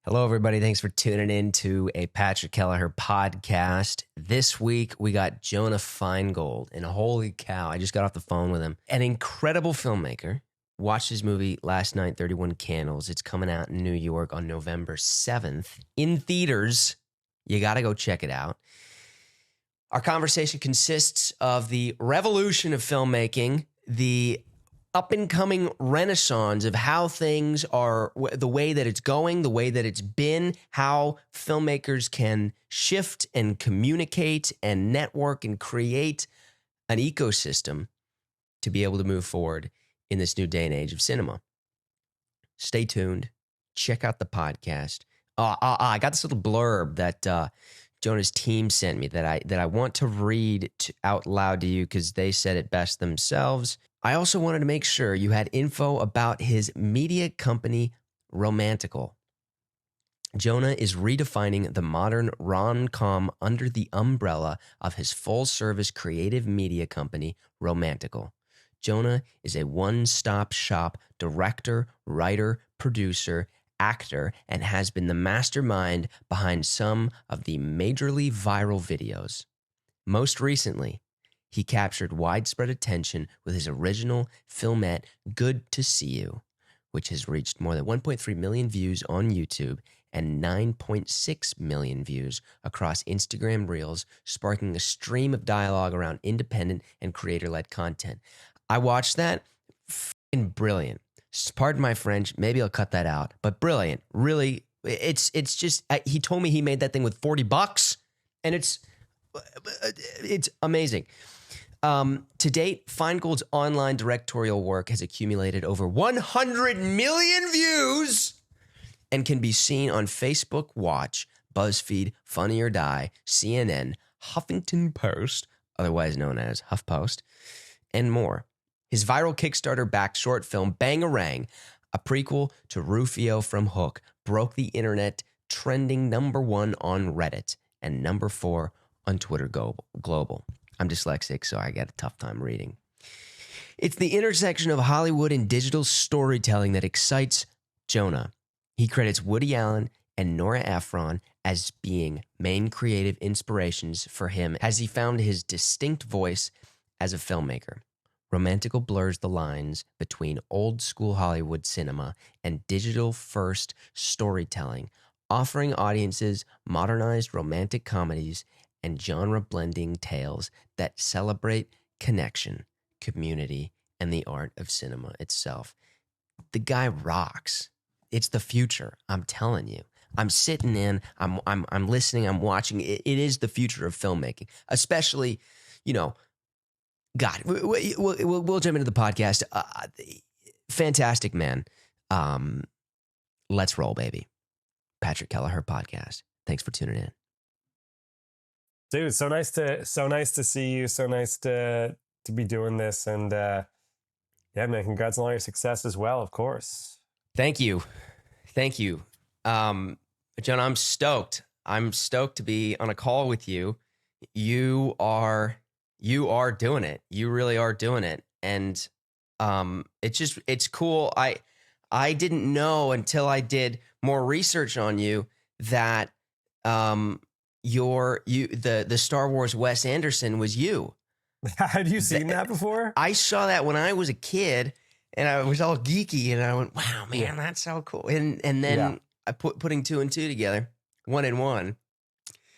Hello, everybody. Thanks for tuning in to a Patrick Kelleher podcast. This week, we got Jonah Feingold, and holy cow, I just got off the phone with him. An incredible filmmaker. Watched his movie last night, 31 Candles. It's coming out in New York on November 7th in theaters. You got to go check it out. Our conversation consists of the revolution of filmmaking, the up-and-coming renaissance of how things are, the way that it's going, the way that it's been, how filmmakers can shift and communicate and network and create an ecosystem to be able to move forward in this new day and age of cinema. Stay tuned. Check out the podcast. I got this little blurb that Jonah's team sent me that I want to read out loud to you because they said it best themselves. I also wanted to make sure you had info about his media company, Romantical. Jonah is redefining the modern rom-com under the umbrella of his full-service creative media company, Romantical. Jonah is a one-stop shop director, writer, producer, actor, and has been the mastermind behind some of the majorly viral videos. Most recently, he captured widespread attention with his original filmette, Good to See You, which has reached more than 1.3 million views on YouTube and 9.6 million views across Instagram Reels, sparking a stream of dialogue around independent and creator-led content. I watched that. F***ing brilliant. Pardon my French. Maybe I'll cut that out. But brilliant. Really, it's just, he told me he made that thing with $40, and it's amazing. To date, Feingold's online directorial work has accumulated over 100 million views and can be seen on Facebook Watch, BuzzFeed, Funny or Die, CNN, Huffington Post, otherwise known as HuffPost, and more. His viral Kickstarter-backed short film, BANGARANG, a prequel to Rufio from Hook, broke the internet, trending #1 on Reddit and #4 on Twitter Global. I'm dyslexic, so I got a tough time reading. It's the intersection of Hollywood and digital storytelling that excites Jonah. He credits Woody Allen and Nora Ephron as being main creative inspirations for him as he found his distinct voice as a filmmaker. Romantical blurs the lines between old-school Hollywood cinema and digital-first storytelling, offering audiences modernized romantic comedies and genre-blending tales that celebrate connection, community, and the art of cinema itself. The guy rocks. It's the future. I'm telling you. I'm sitting in. I'm listening. I'm watching. It is the future of filmmaking, especially, God. We'll jump into the podcast. Fantastic man. Let's roll, baby. Patrick Kelleher podcast. Thanks for tuning in. Dude, so nice to see you. So nice to be doing this. And yeah, man, congrats on all your success as well, of course. Thank you. John, I'm stoked. I'm stoked to be on a call with you. You are doing it. You really are doing it. And it's cool. I didn't know until I did more research on you that the Star Wars Wes Anderson was you. Had you seen that before? I saw that when I was a kid, and I was all geeky, and I went, "Wow, man, that's so cool!" And then I putting 2 and 2 together, 1 and 1.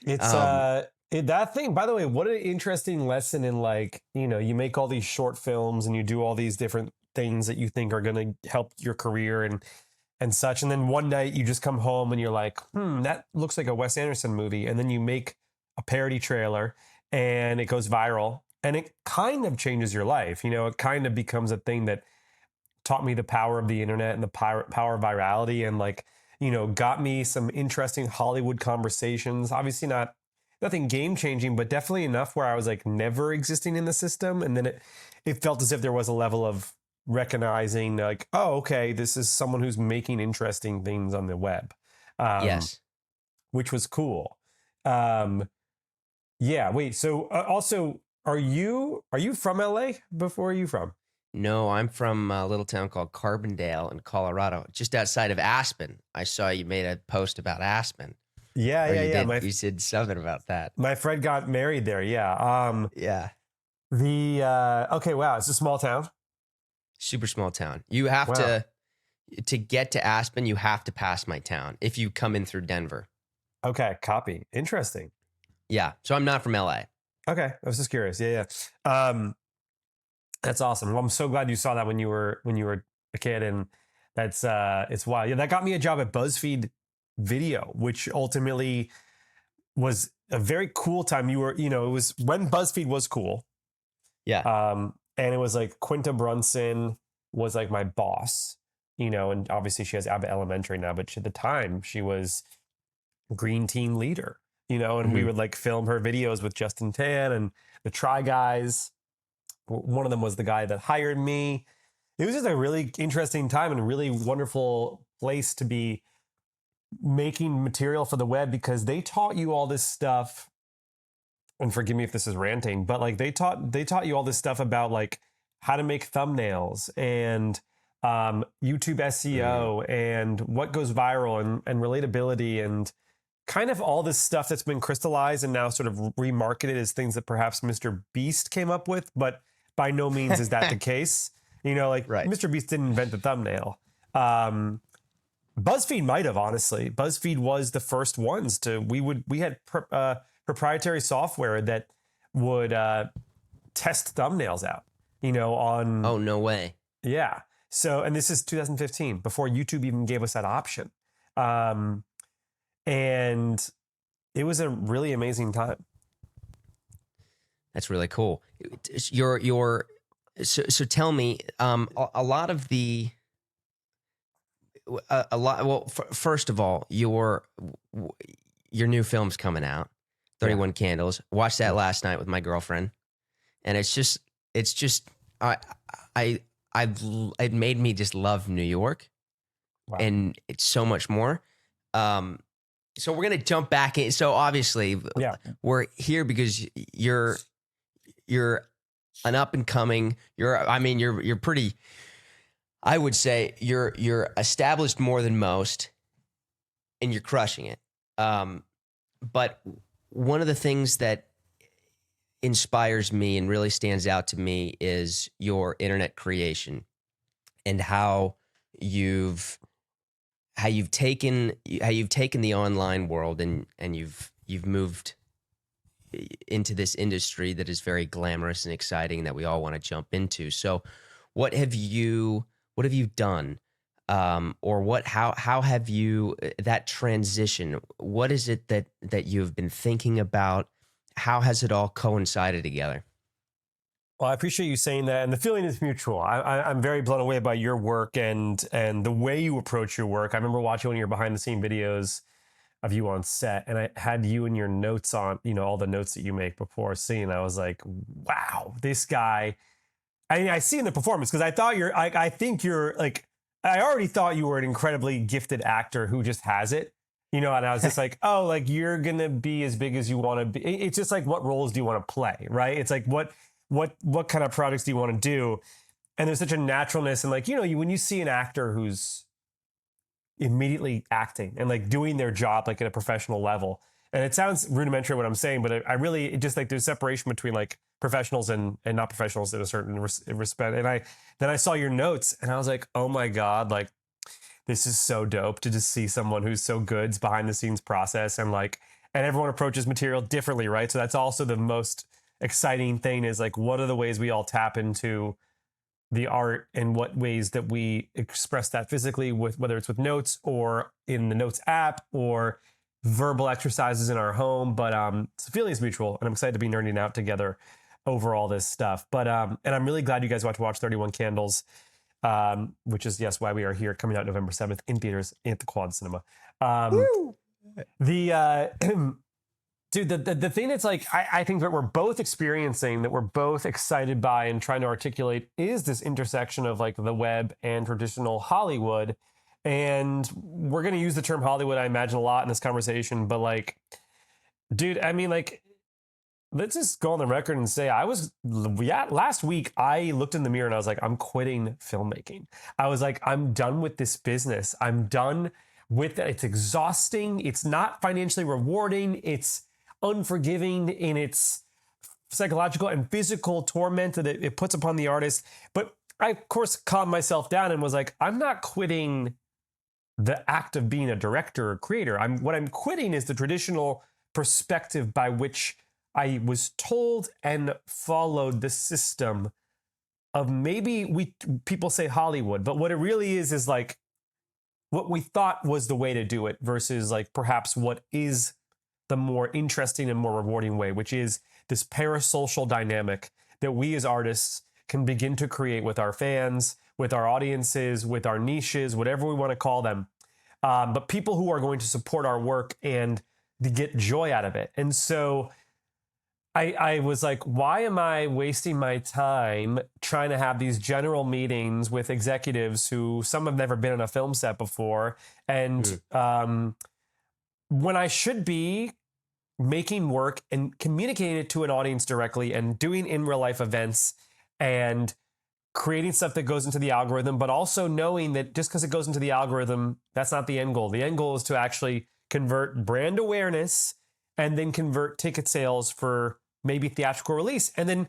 It's that thing. By the way, what an interesting lesson in, like, you make all these short films and you do all these different things that you think are going to help your career and such. And then one night you just come home and you're like, that looks like a Wes Anderson movie. And then you make a parody trailer and it goes viral and it kind of changes your life. It kind of becomes a thing that taught me the power of the internet and the power of virality and got me some interesting Hollywood conversations. Obviously nothing game changing, but definitely enough where I was like never existing in the system. And then it felt as if there was a level of recognizing like, oh, okay, this is someone who's making interesting things on the web. Yes. Which was cool. Yeah. Wait, so also are you from LA? Before, are you from? No, I'm from a little town called Carbondale in Colorado, just outside of Aspen. I saw you made a post about Aspen, Yeah, or yeah, yeah. you said something about that. My friend got married there. Yeah. Yeah, Okay, wow, it's a small town. super small town. You have Wow. to get to Aspen, you have to pass my town if you come in through Denver. Okay, copy. Interesting. Yeah, so I'm not from LA. Okay, I was just curious. Yeah, yeah. That's awesome. Well, I'm so glad you saw that when you were a kid, and that's it's wild. Yeah, that got me a job at BuzzFeed Video, which ultimately was a very cool time. It was when BuzzFeed was cool. Yeah. And it was like Quinta Brunson was like my boss, and obviously she has Abbott Elementary now, but at the time she was green team leader, and we Hmm. would like film her videos with Justin Tan and the Try Guys. One of them was the guy that hired me. It was just a really interesting time and a really wonderful place to be making material for the web, because they taught you all this stuff. And forgive me if this is ranting, but like they taught you all this stuff about like how to make thumbnails and YouTube SEO and what goes viral and relatability and kind of all this stuff that's been crystallized and now sort of remarketed as things that perhaps Mr. Beast came up with, but by no means is that the case. Like Right. Mr. Beast didn't invent the thumbnail. BuzzFeed might have, honestly. BuzzFeed was the first ones to. We had proprietary software that would test thumbnails out. On Oh, no way. yeah. So, and this is 2015, before YouTube even gave us that option, and it was a really amazing time. That's really cool. So tell me, a lot of the a lot. Well, first of all, your new film's coming out, Yeah. 31 Candles. Watched that last night with my girlfriend, and it's just I it made me just love New York, Wow. and it's so much more. So we're gonna jump back in. So obviously, Yeah. we're here because you're an up and coming. You're pretty. I would say you're established more than most, and you're crushing it. But one of the things that inspires me and really stands out to me is your internet creation and how you've taken the online world and you've moved into this industry that is very glamorous and exciting that we all want to jump into. So what have you done, or how have you that transition? What is it that you've been thinking about? How has it all coincided together? Well, I appreciate you saying that, and the feeling is mutual. I'm very blown away by your work and the way you approach your work. I remember watching one of your behind the scene videos of you on set, and I had you and your notes on, all the notes that you make before a scene. I was like, wow, this guy. I see in the performance, because I think you're like, I already thought you were an incredibly gifted actor who just has it, and I was just like, oh, like you're gonna be as big as you want to be. It's just like, what roles do you want to play, right? It's like, what kind of projects do you want to do? And there's such a naturalness, and like, when you see an actor who's immediately acting and like doing their job like at a professional level. And it sounds rudimentary what I'm saying, but I really, it just like there's separation between like professionals and not professionals in a certain respect. And then I saw your notes and I was like, oh my God, like this is so dope to just see someone who's so good behind the scenes process, and everyone approaches material differently, right? So that's also the most exciting thing, is like, what are the ways we all tap into the art, and what ways that we express that physically, with whether it's with notes or in the notes app or verbal exercises in our home. But the feeling is mutual, and I'm excited to be nerding out together over all this stuff. But and I'm really glad you guys got to watch 31 Candles, which is, yes, why we are here, coming out November 7th in theaters at the Quad Cinema. The dude, the thing that's like, I think that we're both experiencing, that we're both excited by and trying to articulate, is this intersection of like the web and traditional Hollywood. And we're going to use the term Hollywood, I imagine, a lot in this conversation. But like, dude, I mean, like, let's just go on the record and say last week I looked in the mirror and I was like, I'm quitting filmmaking. I was like, I'm done with this business. I'm done with it. It's exhausting. It's not financially rewarding. It's unforgiving in its psychological and physical torment that it puts upon the artist. But I, of course, calmed myself down and was like, I'm not quitting the act of being a director or creator. What I'm quitting is the traditional perspective by which I was told and followed the system of, maybe people say Hollywood, but what it really is like what we thought was the way to do it versus like perhaps what is the more interesting and more rewarding way, which is this parasocial dynamic that we as artists can begin to create with our fans, with our audiences, with our niches, whatever we want to call them. But people who are going to support our work and to get joy out of it. And so I was like, why am I wasting my time trying to have these general meetings with executives who some have never been on a film set before? And when I should be making work and communicating it to an audience directly and doing in real life events and creating stuff that goes into the algorithm, but also knowing that just because it goes into the algorithm, that's not the end goal. The end goal is to actually convert brand awareness and then convert ticket sales for maybe theatrical release. And then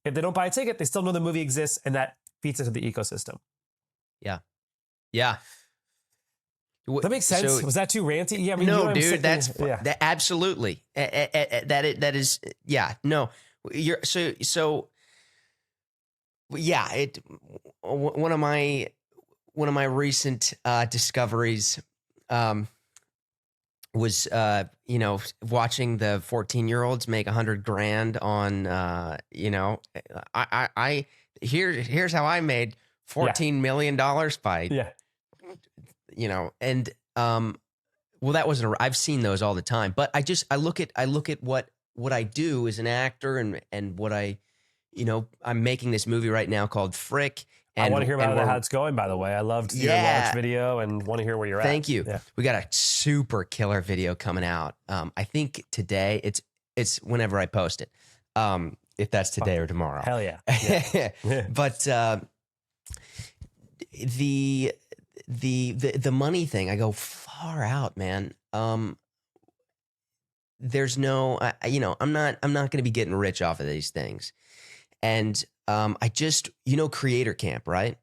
if they don't buy a ticket, they still know the movie exists, and that feeds into the ecosystem. Yeah. Yeah. That makes sense. So, was that too ranty? Yeah, I mean, no, dude, that absolutely. That is, yeah, no, you're so, yeah, one of my recent discoveries was watching the 14-year-olds make $100,000 on here's how I made $14 million by and well, that wasn't I've seen those all the time, but I look at what I do as an actor and what I'm making this movie right now called Frick. And I want to hear about how it's going, by the way. I loved your launch video and want to hear where you're at. Thank you. Yeah. We got a super killer video coming out. I think today it's whenever I post it. If that's today or tomorrow. Hell yeah. Yeah. But the money thing, I go far out, man. There's no, I'm not going to be getting rich off of these things. And I just, Creator Camp, right?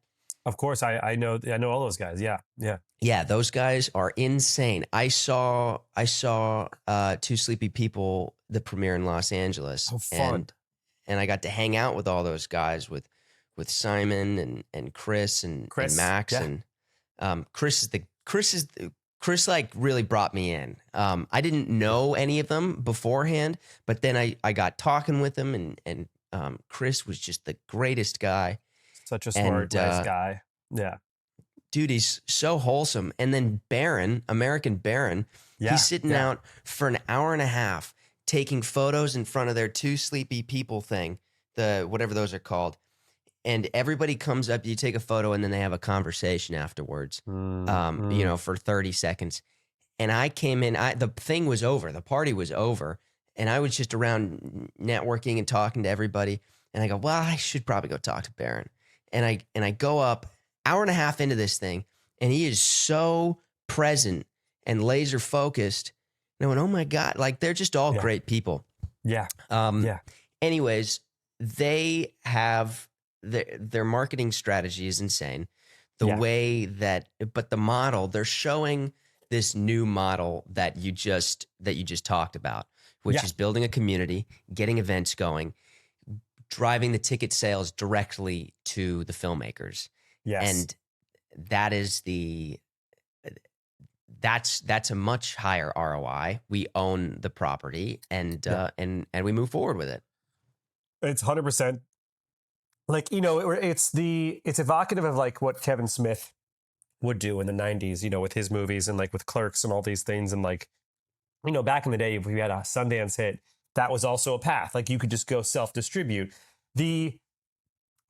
Of course, I know all those guys. Yeah, yeah, yeah. Those guys are insane. I saw Two Sleepy People, the premiere in Los Angeles. Oh, fun. And I got to hang out with all those guys with Simon and Chris and Max and Chris like really brought me in. I didn't know any of them beforehand, but then I got talking with them and Chris was just the greatest guy. Such a smart, nice guy. Yeah. Dude, he's so wholesome. And then American Baron, he's sitting out for an hour and a half taking photos in front of their Two Sleepy People thing, the whatever those are called. And everybody comes up, you take a photo, and then they have a conversation afterwards, for 30 seconds. And I came in, the thing was over, the party was over. And I was just around networking and talking to everybody. And I go, well, I should probably go talk to Baron. And I go up hour and a half into this thing, and he is so present and laser focused. And I went, oh my God, like they're just all great people. Yeah. Anyways, they have their marketing strategy is insane. The way but the model, they're showing this new model that you just talked about, which is building a community, getting events going, driving the ticket sales directly to the filmmakers. Yes. And that is that's a much higher ROI. We own the property and we move forward with it. It's 100%. Like, it's evocative of like what Kevin Smith would do in the 90s, with his movies and like with Clerks and all these things. And like, back in the day, if we had a Sundance hit, that was also a path. Like you could just go self-distribute. The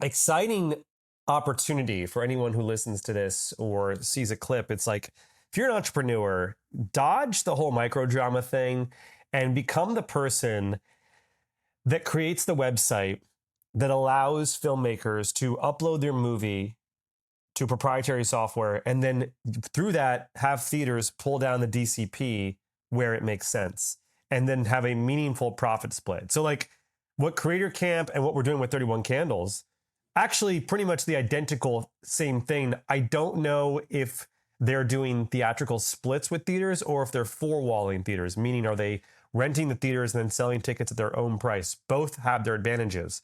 exciting opportunity for anyone who listens to this or sees a clip, it's like, if you're an entrepreneur, dodge the whole micro drama thing and become the person that creates the website that allows filmmakers to upload their movie to proprietary software, and then through that have theaters pull down the DCP where it makes sense, and then have a meaningful profit split. So like what Creator Camp and what we're doing with 31 Candles, actually pretty much the identical same thing. I don't know if they're doing theatrical splits with theaters or if they're four-walling theaters, meaning are they renting the theaters and then selling tickets at their own price? Both have their advantages.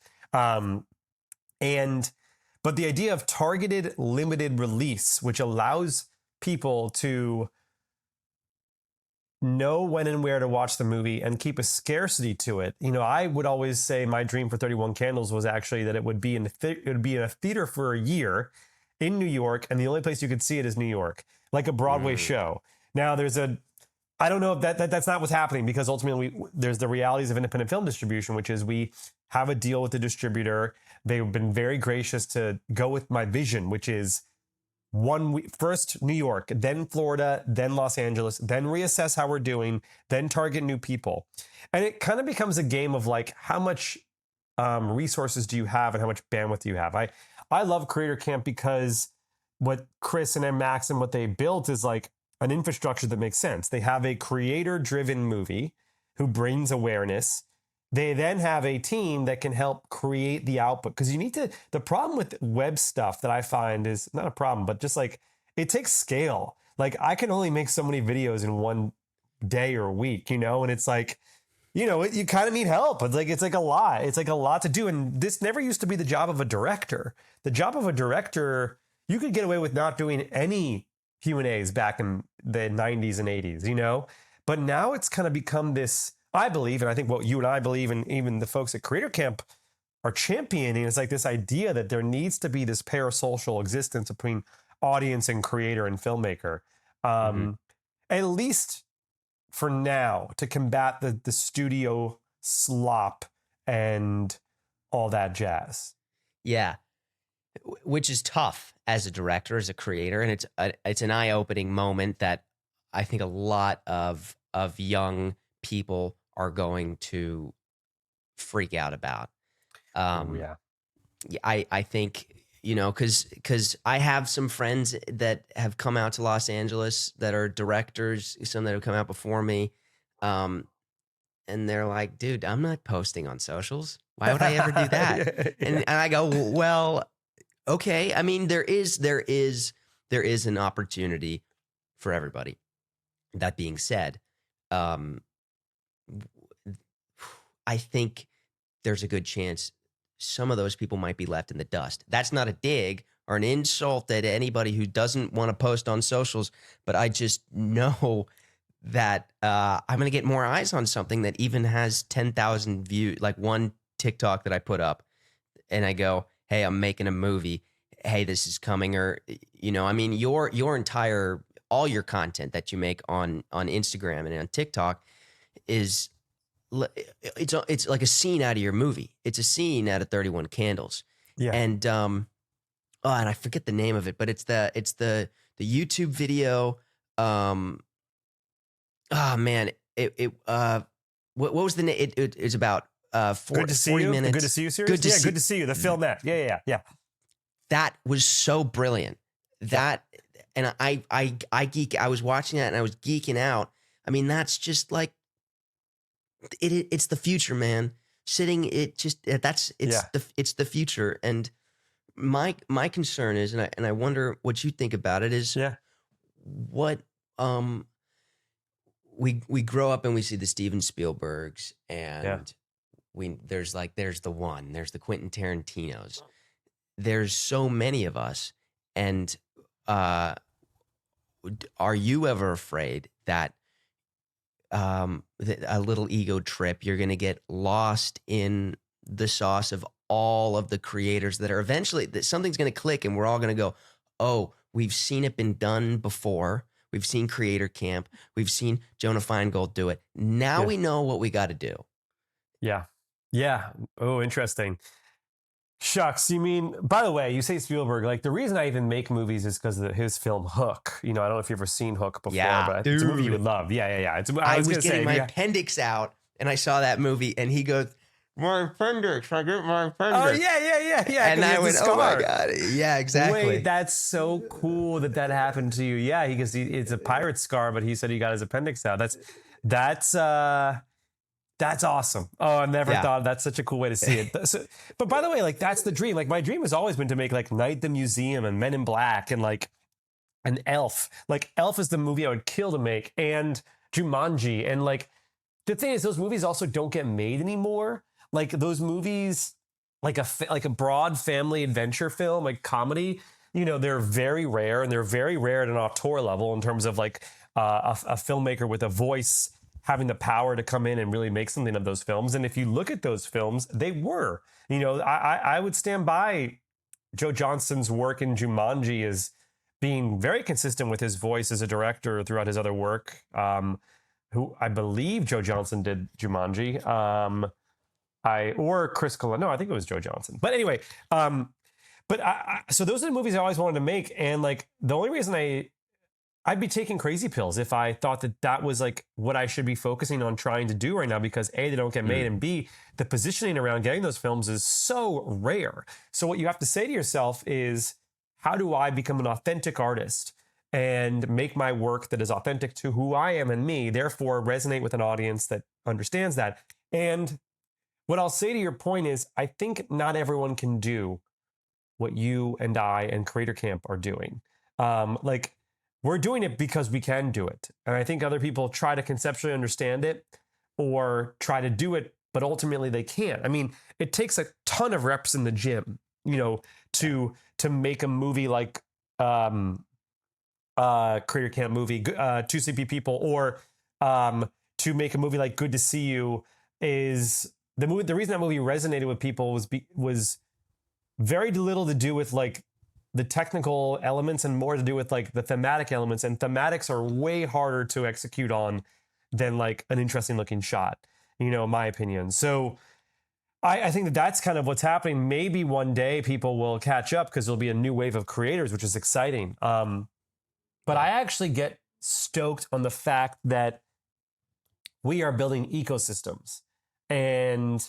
But the idea of targeted limited release, which allows people to know when and where to watch the movie and keep a scarcity to it. You know, I would always say my dream for 31 Candles was actually that it would be in a theater for a year in New York, and the only place you could see it is New York, like a Broadway show. Now I don't know if that's not what's happening, because ultimately there's the realities of independent film distribution, which is we have a deal with the distributor. They've been very gracious to go with my vision, which is 1 week, first New York, then Florida, then Los Angeles, then reassess how we're doing, then target new people. And it kind of becomes a game of like, how much resources do you have and how much bandwidth do you have? I love Creator Camp because what Chris and Max and what they built is like an infrastructure that makes sense. They have a creator-driven movie who brings awareness. They then have a team that can help create the output. Because the problem with web stuff that I find is not a problem, but just like it takes scale. Like I can only make so many videos in one day or a week, you know? And it's like, you know, you kind of need help. It's like a lot. It's like a lot to do. And this never used to be the job of a director. The job of a director, you could get away with not doing any Q&As back in the 90s and 80s, you know? But now it's kind of become this, I believe, and I think what you and I believe, and even the folks at Creator Camp are championing, is like this idea that there needs to be this parasocial existence between audience and creator and filmmaker. At least for now, to combat the studio slop and all that jazz. Yeah. Which is tough as a director, as a creator. And it's an eye-opening moment that I think a lot of young people are going to freak out about. Yeah. I think, you know, because I have some friends that have come out to Los Angeles that are directors, some that have come out before me. And they're like, dude, I'm not posting on socials. Why would I ever do that? Yeah. And I go, well, okay. I mean, there is an opportunity for everybody. That being said, I think there's a good chance some of those people might be left in the dust. That's not a dig or an insult at anybody who doesn't want to post on socials, but I just know that I'm going to get more eyes on something that even has 10,000 views, like one TikTok that I put up and I go, hey, I'm making a movie. Hey, this is coming. Or, you know, I mean, your entire, all your content that you make on Instagram and on TikTok is, it's like a scene out of your movie. It's a scene out of 31 Candles. Yeah. And, and I forget the name of it, but it's the YouTube video. Oh man, what was the name? It's about 40 Good to see 40 you. minutes. Good to see you series. Good to see you. The filmette. Yeah. That was so brilliant. That, and I was watching that and I was geeking out. I mean, that's just like, it's the future, man. It's the future. And my concern is, and I wonder what you think about it, is what, we grow up and we see the Steven Spielbergs and there's the Quentin Tarantinos. There's so many of us. And, are you ever afraid that, a little ego trip, you're going to get lost in the sauce of all of the creators that are eventually, that something's going to click and we're all going to go, oh, we've seen it been done before. We've seen Creator Camp. We've seen Jonah Feingold do it. Now we know what we got to do. Yeah. Oh, interesting. Shucks. You mean, by the way, you say Spielberg, like the reason I even make movies is because of his film Hook. You know, I don't know if you've ever seen Hook before, but it's a movie you would love. Yeah. I was getting my appendix out and I saw that movie and he goes, my appendix. I get my Oh appendix. yeah. And I went, oh my God. Yeah, exactly. Wait, that's so cool that happened to you. Yeah, because it's a pirate scar, but he said he got his appendix out. That's awesome. Oh, I never thought that's such a cool way to see it. So, but by the way, like that's the dream. Like my dream has always been to make like Night at the Museum and Men in Black and like an Elf. Like Elf is the movie I would kill to make, and Jumanji. And like the thing is, those movies also don't get made anymore. Like those movies, like a broad family adventure film, like comedy. You know, they're very rare, and they're very rare at an auteur level in terms of like a filmmaker with a voice having the power to come in and really make something of those films. And if you look at those films, they were. You know, I would stand by Joe Johnston's work in Jumanji as being very consistent with his voice as a director throughout his other work. Who I believe Joe Johnston did Jumanji. Or Chris Columbus. No, I think it was Joe Johnston. But anyway, so those are the movies I always wanted to make. And like the only reason I'd be taking crazy pills if I thought that was like what I should be focusing on trying to do right now, because A, they don't get made, and B, the positioning around getting those films is so rare. So what you have to say to yourself is, how do I become an authentic artist and make my work that is authentic to who I am and me, therefore resonate with an audience that understands that? And what I'll say to your point is, I think not everyone can do what you and I and Creator Camp are doing. Like, we're doing it because we can do it. And I think other people try to conceptually understand it or try to do it, but ultimately they can't. I mean, it takes a ton of reps in the gym, you know, to make a movie like Creator Camp movie, Two Sleepy People, or to make a movie like Good to See You. Is the reason that movie resonated with people was very little to do with like the technical elements and more to do with like the thematic elements, and thematics are way harder to execute on than like an interesting looking shot, you know, in my opinion. So I think that's kind of what's happening. Maybe one day people will catch up because there'll be a new wave of creators, which is exciting. But I actually get stoked on the fact that we are building ecosystems. And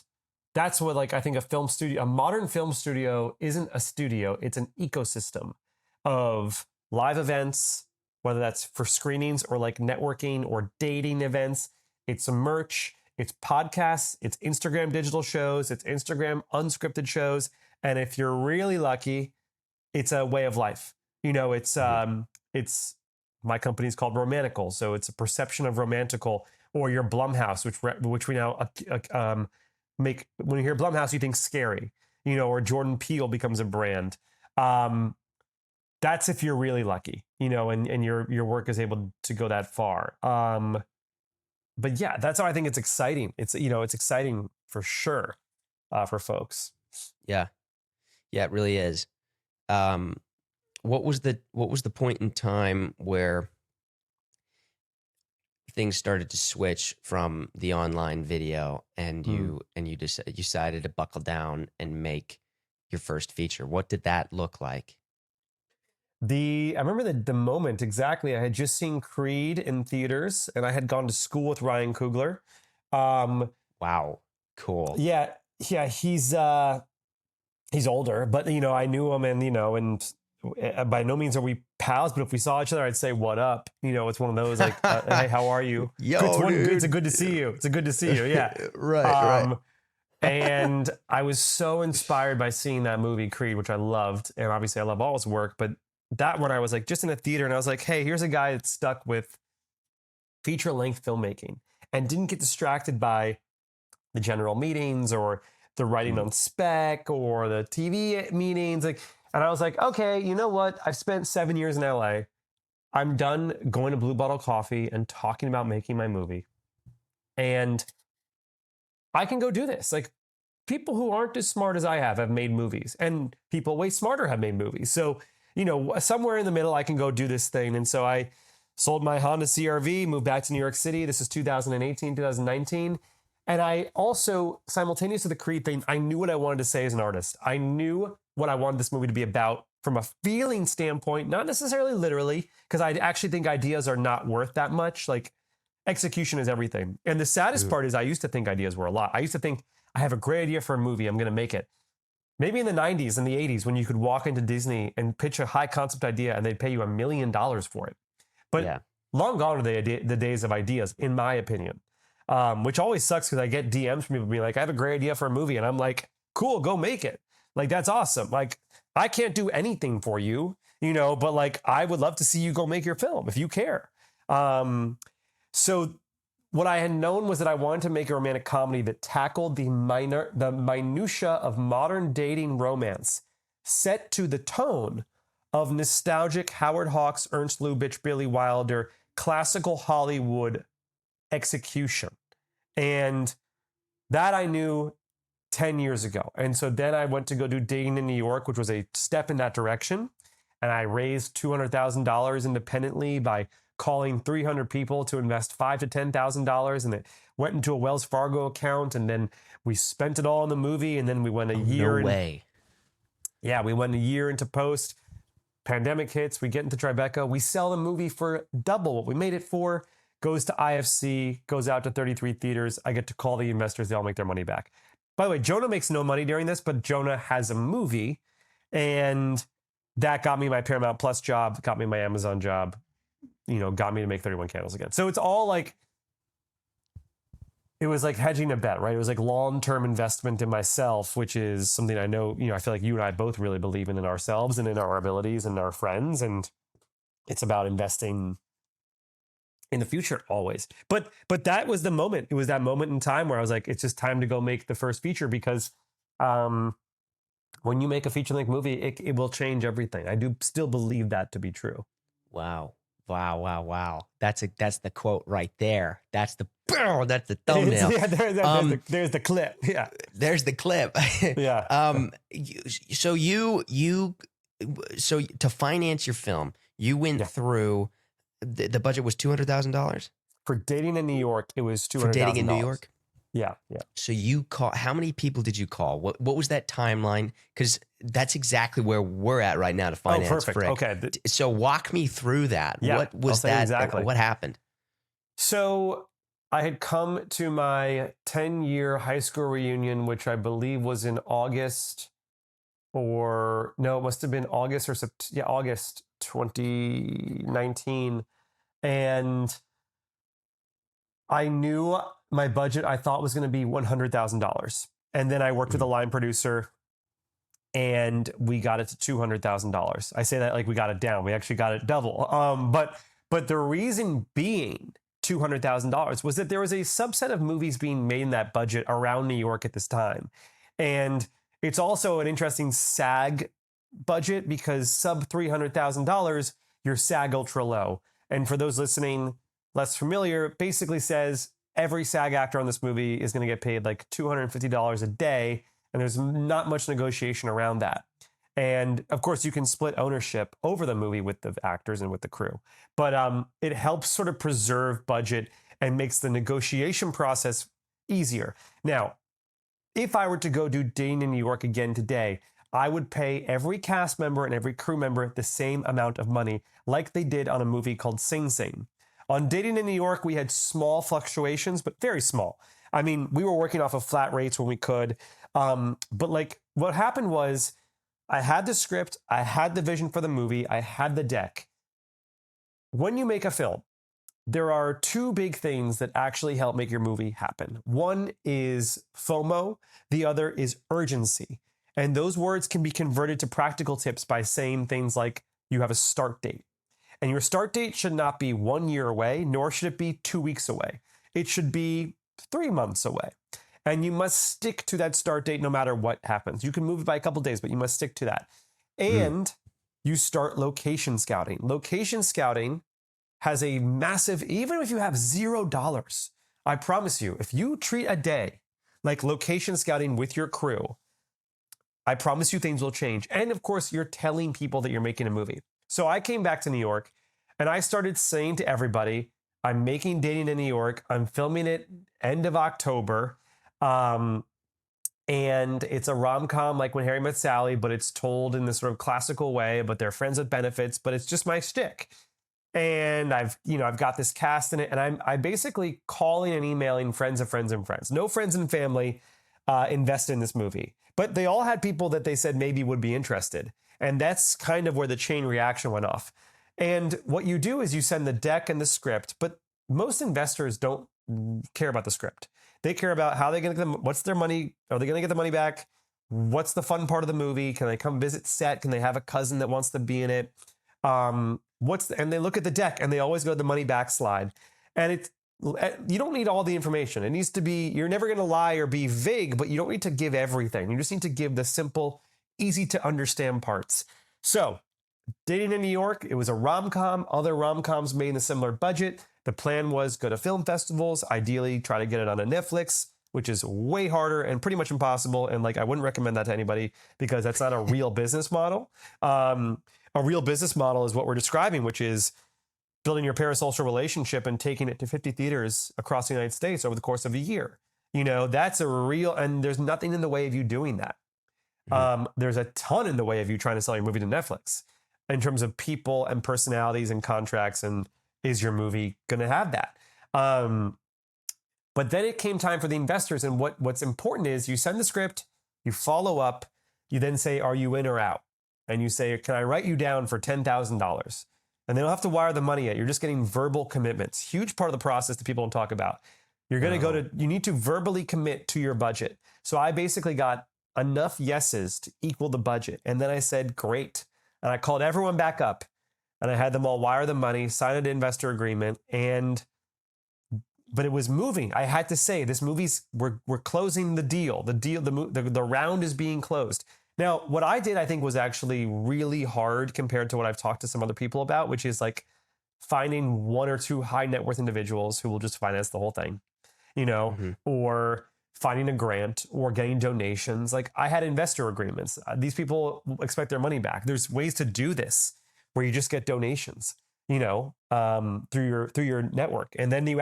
that's what, like, I think a modern film studio isn't a studio. It's an ecosystem of live events, whether that's for screenings or like networking or dating events. It's a merch, it's podcasts, it's Instagram digital shows, it's Instagram unscripted shows. And if you're really lucky, it's a way of life. You know, it's my company's called Romantical. So it's a perception of Romantical, or your Blumhouse, which we now make. When you hear Blumhouse, you think scary, you know, or Jordan Peele becomes a brand. That's if you're really lucky, you know, and your work is able to go that far. But yeah, that's how I think it's exciting. It's, you know, it's exciting for sure for folks. Yeah, it really is. What was the point in time where things started to switch from the online video and you decided to buckle down and make your first feature? What did that look like? I remember the moment exactly. I had just seen Creed in theaters, and I had gone to school with Ryan Coogler. Wow, cool. Yeah, he's older, but you know, I knew him, and you know, and by no means are we pals, but if we saw each other, I'd say, "What up?" You know, it's one of those like, "Hey, how are you?" Yo, it's a good to see you. It's a good to see you. Yeah, right. And I was so inspired by seeing that movie Creed, which I loved, and obviously I love all his work, but that one I was like just in a theater, and I was like, "Hey, here's a guy that's stuck with feature-length filmmaking and didn't get distracted by the general meetings or the writing on spec or the TV meetings." Like, and I was like, okay, you know what? I've spent 7 years in LA. I'm done going to Blue Bottle Coffee and talking about making my movie. And I can go do this. Like, people who aren't as smart as I have made movies, and people way smarter have made movies. So, you know, somewhere in the middle, I can go do this thing. And so I sold my Honda CRV, moved back to New York City. This is 2018, 2019. And I also, simultaneous to the Creed thing, I knew what I wanted to say as an artist. I knew what I wanted this movie to be about from a feeling standpoint, not necessarily literally, because I actually think ideas are not worth that much. Like, execution is everything. And the saddest part is I used to think ideas were a lot. I used to think I have a great idea for a movie. I'm going to make it. Maybe in the 90s and the 80s when you could walk into Disney and pitch a high concept idea and they'd pay you $1 million for it. But Yeah. long gone are the days of ideas, in my opinion, which always sucks because I get DMs from people being like, I have a great idea for a movie. And I'm like, cool, go make it. Like, that's awesome. Like, I can't do anything for you, but like, I would love to see you go make your film if you care. So what I had known was that I wanted to make a romantic comedy that tackled the minutia of modern dating romance, set to the tone of nostalgic Howard Hawks, Ernst Lubitsch, Billy Wilder, classical Hollywood execution. And that I knew 10 years ago. And so then I went to go do Dating in New York, which was a step in that direction. And I raised $200,000 independently by calling 300 people to invest $5,000 to $10,000, and it went into a Wells Fargo account, and then we spent it all in the movie, and then we went a year. No way. Yeah, we went a year into post. Pandemic hits. We get into Tribeca. We sell the movie for double what we made it for. Goes to IFC. Goes out to 33 theaters. I get to call the investors. They all make their money back. By the way, Jonah makes no money during this, but Jonah has a movie, and that got me my Paramount Plus job. Got me my Amazon job. Got me to make 31 Candles again. So it's all like, it was like hedging a bet, right? It was like long-term investment in myself, which is something I know, I feel like you and I both really believe in ourselves and in our abilities and our friends. And it's about investing in the future always. But that was the moment. It was that moment in time where I was like, it's just time to go make the first feature, because when you make a feature-length movie, it will change everything. I do still believe that to be true. Wow. That's the quote right there. That's the thumbnail. Yeah, there's the clip. Yeah. There's the clip. Yeah. So to finance your film, you went through the budget was $200,000 for Dating in New York. It was $200,000 for Dating in New York. Yeah. So you call, how many people did you call? What was that timeline? Because that's exactly where we're at right now to finance. Oh, perfect. Frick. Okay. So walk me through that. Yeah, What was I'll tell you that? exactly. What happened? So I had come to my 10-year high school reunion, which I believe was in August, it must have been August or September. Yeah, August 2019. And I knew my budget, I thought, was going to be $100,000. And then I worked with a line producer and we got it to $200,000. I say that like we got it down. We actually got it double. But the reason being $200,000 was that there was a subset of movies being made in that budget around New York at this time. And it's also an interesting SAG budget, because sub $300,000, you're SAG ultra low. And for those listening less familiar, it basically says every SAG actor on this movie is going to get paid like $250 a day, and there's not much negotiation around that. And of course, you can split ownership over the movie with the actors and with the crew, but it helps sort of preserve budget and makes the negotiation process easier. Now, if I were to go do Dating in New York again today, I would pay every cast member and every crew member the same amount of money, like they did on a movie called Sing Sing. On Dating in New York, we had small fluctuations, but very small. I mean, we were working off of flat rates when we could. But like what happened was, I had the script, I had the vision for the movie, I had the deck. When you make a film, there are two big things that actually help make your movie happen. One is FOMO, the other is urgency. And those words can be converted to practical tips by saying things like, you have a start date. And your start date should not be 1 year away, nor should it be 2 weeks away. It should be 3 months away. And you must stick to that start date no matter what happens. You can move it by a couple days, but you must stick to that. And you start location scouting. Location scouting has a massive, even if you have $0, I promise you, if you treat a day like location scouting with your crew, I promise you things will change. And of course, you're telling people that you're making a movie. So I came back to New York and I started saying to everybody, I'm making Dating in New York. I'm filming it end of October. And it's a rom-com like When Harry Met Sally, but it's told in this sort of classical way, but they're friends with benefits, but it's just my shtick. And I've got this cast in it, and I'm basically calling and emailing friends of friends and friends. No friends and family. invest in this movie. But they all had people that they said maybe would be interested. And that's kind of where the chain reaction went off. And what you do is you send the deck and the script, but most investors don't care about the script. They care about how they're going to get them, what's their money, are they going to get the money back? What's the fun part of the movie? Can they come visit set? Can they have a cousin that wants to be in it? And they look at the deck and they always go to the money back slide. And you don't need all the information. It needs to be, you're never going to lie or be vague, but you don't need to give everything. You just need to give the simple, easy to understand parts. So, Dating in New York, it was a rom-com. Other rom-coms made in a similar budget. The plan was go to film festivals, ideally try to get it on a Netflix, which is way harder and pretty much impossible. And like, I wouldn't recommend that to anybody because that's not a real business model. A real business model is what we're describing, which is building your parasocial relationship and taking it to 50 theaters across the United States over the course of a year. That's a real, and there's nothing in the way of you doing that. There's a ton in the way of you trying to sell your movie to Netflix in terms of people and personalities and contracts. And is your movie going to have that? But then it came time for the investors. And what's important is you send the script, you follow up, you then say, are you in or out? And you say, can I write you down for $10,000? And they don't have to wire the money yet. You're just getting verbal commitments. Huge part of the process that people don't talk about. You're going to you need to verbally commit to your budget. So I basically got enough yeses to equal the budget. And then I said, great. And I called everyone back up and I had them all wire the money, sign an investor agreement. But it was moving. I had to say, we're closing the deal. The round is being closed. Now, what I did, I think, was actually really hard compared to what I've talked to some other people about, which is like finding one or two high net worth individuals who will just finance the whole thing, or finding a grant or getting donations. Like I had investor agreements. These people expect their money back. There's ways to do this where you just get donations, through your network. And then you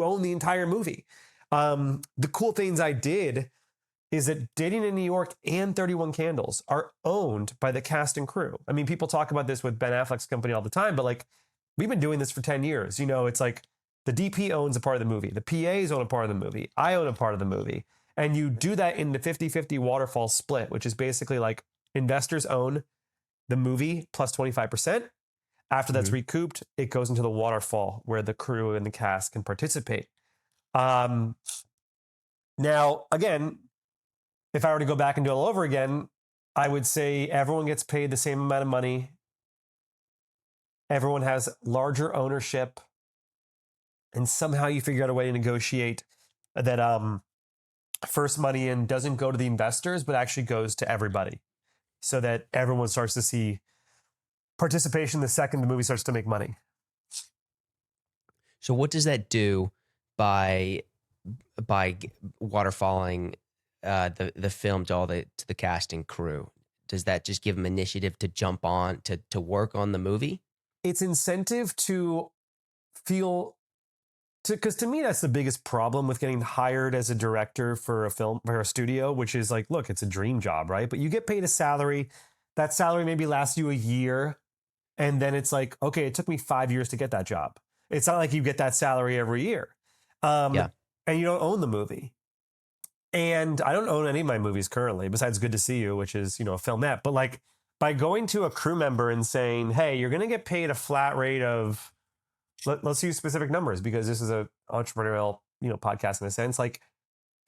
own the entire movie. The cool things I did is that Dating in New York and 31 Candles are owned by the cast and crew. I mean, people talk about this with Ben Affleck's company all the time, but like we've been doing this for 10 years. It's like the DP owns a part of the movie. The PAs own a part of the movie. I own a part of the movie. And you do that in the 50-50 waterfall split, which is basically like investors own the movie plus 25%. After that's recouped, it goes into the waterfall where the crew and the cast can participate. Now, again, if I were to go back and do it all over again, I would say everyone gets paid the same amount of money. Everyone has larger ownership. And somehow you figure out a way to negotiate that first money in doesn't go to the investors, but actually goes to everybody. So that everyone starts to see participation the second the movie starts to make money. So what does that do by waterfalling the film to the cast and crew? Does that just give them initiative to jump on to work on the movie? It's incentive to feel because to me that's the biggest problem with getting hired as a director for a studio, which is like, look, it's a dream job, right? But you get paid a salary. That salary maybe lasts you a year, and then it's like, okay, it took me 5 years to get that job. It's not like you get that salary every year, and you don't own the movie. And I don't own any of my movies currently, besides Good to See You, which is, a filmette. But like by going to a crew member and saying, hey, you're going to get paid a flat rate of, let's use specific numbers because this is a entrepreneurial, podcast in a sense. Like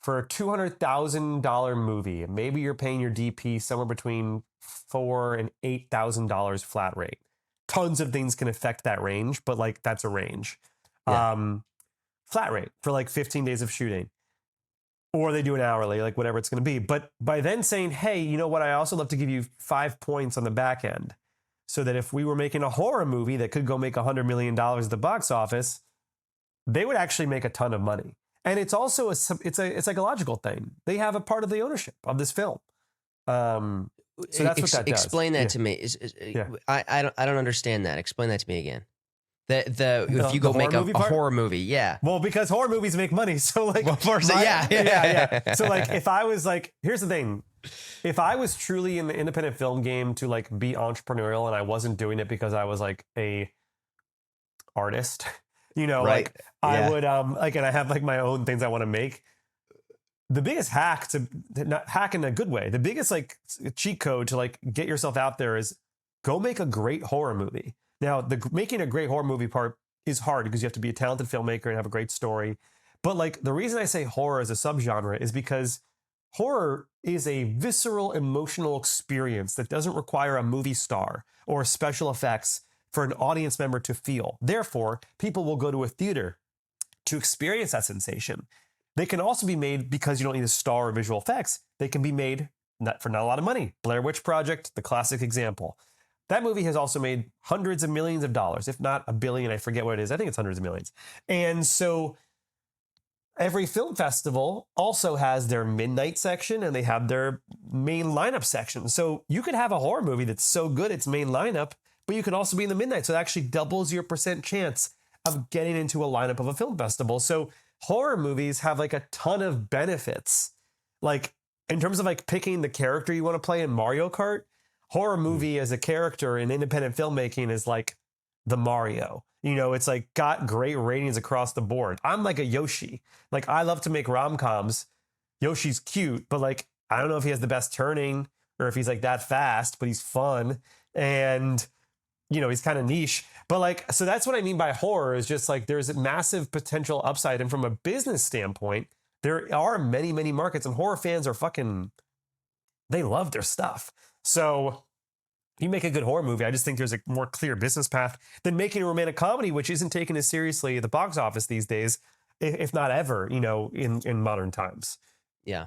for a $200,000 movie, maybe you're paying your DP somewhere between $4,000 and $8,000 flat rate. Tons of things can affect that range, but like that's a range. Yeah. Flat rate for like 15 days of shooting. Or they do an hourly, like whatever it's going to be. But by then saying, hey, you know what? I also love to give you 5 points on the back end. So that if we were making a horror movie that could go make $100 million at the box office, they would actually make a ton of money. And it's also it's a psychological thing. They have a part of the ownership of this film. So that's what that does. Explain that to me. I don't understand that. Explain that to me again. If you go make a horror movie, yeah. Well, because horror movies make money, so like, yeah. So like, if I was like, here's the thing: if I was truly in the independent film game to like be entrepreneurial, and I wasn't doing it because I was like a artist, right. like I would and I have like my own things I want to make. the biggest hack to not hack in a good way, the biggest like cheat code to like get yourself out there is go make a great horror movie. Now, the making a great horror movie part is hard because you have to be a talented filmmaker and have a great story. But like the reason I say horror as a subgenre is because horror is a visceral emotional experience that doesn't require a movie star or special effects for an audience member to feel. Therefore, people will go to a theater to experience that sensation. They can also be made because you don't need a star or visual effects. They can be made for not a lot of money. Blair Witch Project, the classic example. That movie has also made hundreds of millions of dollars, if not a billion. I forget what it is. I think it's hundreds of millions. And so every film festival also has their midnight section and they have their main lineup section. So you could have a horror movie that's so good it's main lineup, but you can also be in the midnight. So it actually doubles your percent chance of getting into a lineup of a film festival. So horror movies have like a ton of benefits. Like in terms of like picking the character you want to play in Mario Kart, horror movie as a character in independent filmmaking is like the Mario. You know, it's like got great ratings across the board. I'm like a Yoshi. Like I love to make rom-coms. Yoshi's cute, but like I don't know if he has the best turning or if he's like that fast, but he's fun. And you know, he's kind of niche. But like, so that's what I mean by horror is just like there's a massive potential upside. And from a business standpoint, there are many, many markets and horror fans are they love their stuff. So you make a good horror movie. I just think there's a more clear business path than making a romantic comedy, which isn't taken as seriously at the box office these days, if not ever, you know, in modern times. Yeah.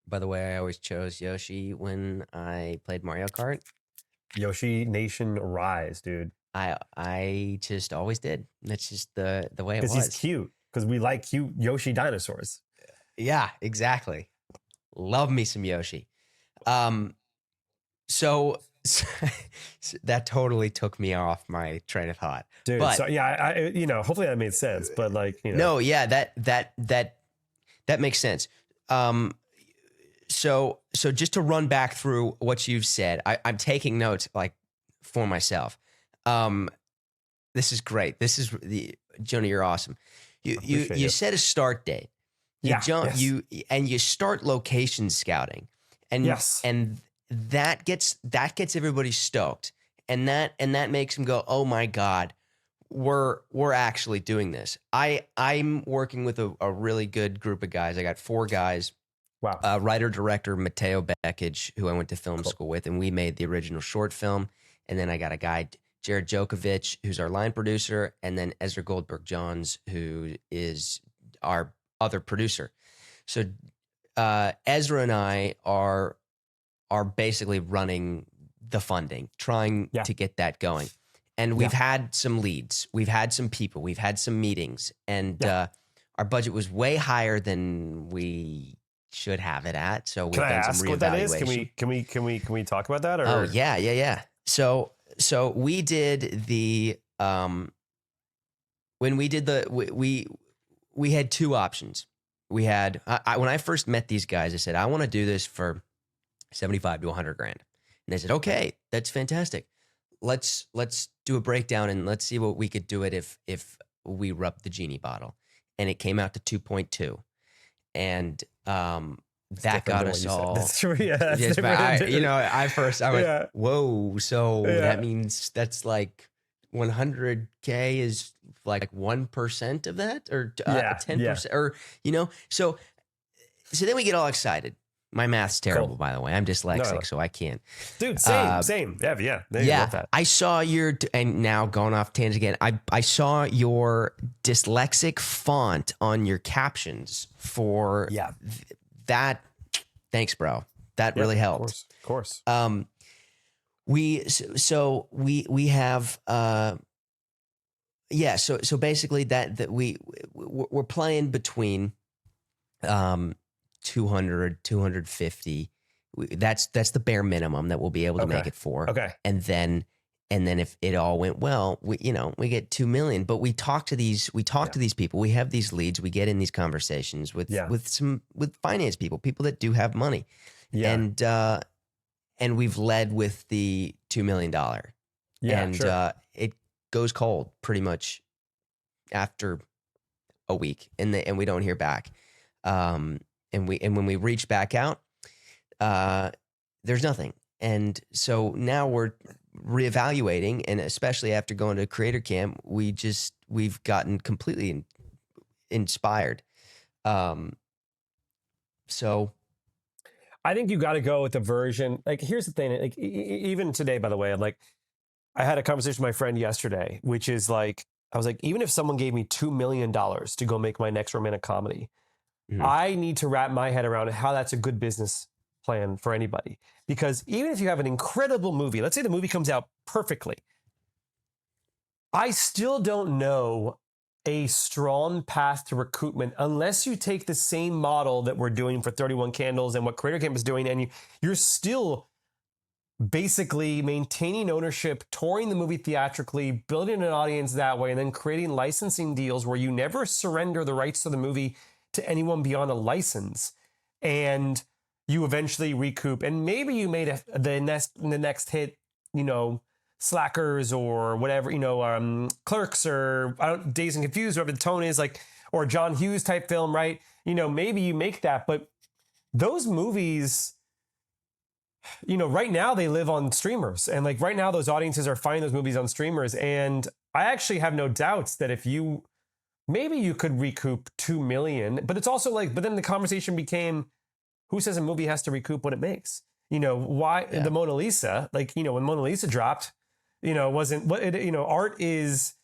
By the way, I always chose Yoshi when I played Mario Kart. Yoshi Nation Rise, dude. I just always did. That's just the way it was. Because he's cute. Because we like cute Yoshi dinosaurs. Yeah, exactly. Love me some Yoshi. So that totally took me off my train of thought, dude. But, so yeah, I you know, hopefully that made sense. But like, you know, no, yeah, that makes sense. So just to run back through what you've said, I'm taking notes like for myself. This is great. This is Jonah, you're awesome. You set a start date. You start location scouting, and and that gets everybody stoked, and that makes them go, oh my God, we're actually doing this. I'm working with a really good group of guys. I got 4 guys. Wow. Writer director Mateo Bekic, who I went to film school with, and we made the original short film. And then I got a guy, Jared Jokovic, who's our line producer, and then Ezra Goldberg Johns, who is our other producer. So Ezra and I are basically running the funding, trying to get that going. And we've had some leads, we've had some people, we've had some meetings, and our budget was way higher than we should have it at. So we've done some reevaluation. What that is? Can we talk about that? Or? Oh yeah. So we did the when we did we had 2 options. We had when I first met these guys, I said I want to do this for 75 to 100 grand, and they said okay, that's fantastic. Let's do a breakdown and let's see what we could do it if we rubbed the genie bottle, and it came out to 2.2, and that got us all. That's true. Yeah, I went, whoa. So that means that's like 100K is like 1% of that, or 10%, or So then we get all excited. My math's terrible, by the way. I'm dyslexic, so I can't. Dude, same. Yeah. I saw and now going off tangent again, I saw your dyslexic font on your captions for that. Thanks, bro. That really helped. Of course. We have so basically that we're playing between 200, 250. That's the bare minimum that we'll be able to make it for. Okay. And then if it all went well, we get 2 million. But we talk to these people. We have these leads. We get in these conversations with finance people that do have money. Yeah. And we've led with the $2 million. Yeah. And it goes cold pretty much after a week, and we don't hear back. and when we reach back out, there's nothing. And so now we're reevaluating, and especially after going to creator camp, we've gotten completely inspired. So I think you got to go with the version. Like, here's the thing. Like, even today, by the way, I had a conversation with my friend yesterday, which is like, I was like, even if someone gave me $2 million to go make my next romantic comedy, I need to wrap my head around how that's a good business plan for anybody. Because even if you have an incredible movie, let's say the movie comes out perfectly, I still don't know a strong path to recoupment unless you take the same model that we're doing for 31 Candles and what Creator Camp is doing, and you're still basically maintaining ownership, touring the movie theatrically, building an audience that way, and then creating licensing deals where you never surrender the rights to the movie to anyone beyond a license, and you eventually recoup. And maybe you made the next hit, Slackers or whatever, Clerks or Dazed and Confused, whatever the tone is, like, or John Hughes type film, right? Maybe you make that, but those movies, right now they live on streamers, and like right now those audiences are finding those movies on streamers. And I actually have no doubts that maybe you could recoup 2 million, but it's also like, but then the conversation became, who says a movie has to recoup what it makes? Why the Mona Lisa, like, when Mona Lisa dropped, wasn't what art is.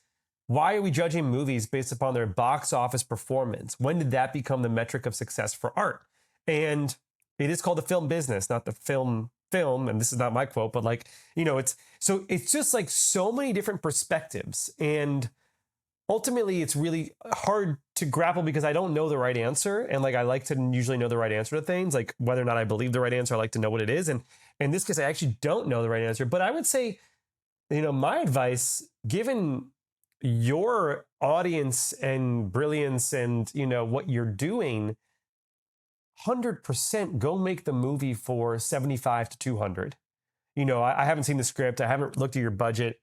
Why are we judging movies based upon their box office performance? When did that become the metric of success for art? And it is called the film business, not the film. And this is not my quote, but like, it's just like so many different perspectives. And ultimately it's really hard to grapple because I don't know the right answer. And like, I like to usually know the right answer to things, like whether or not I believe the right answer, I like to know what it is. And in this case, I actually don't know the right answer, but I would say, my advice, given your audience and brilliance and, what you're doing, 100% go make the movie for 75 to 200. I haven't seen the script. I haven't looked at your budget.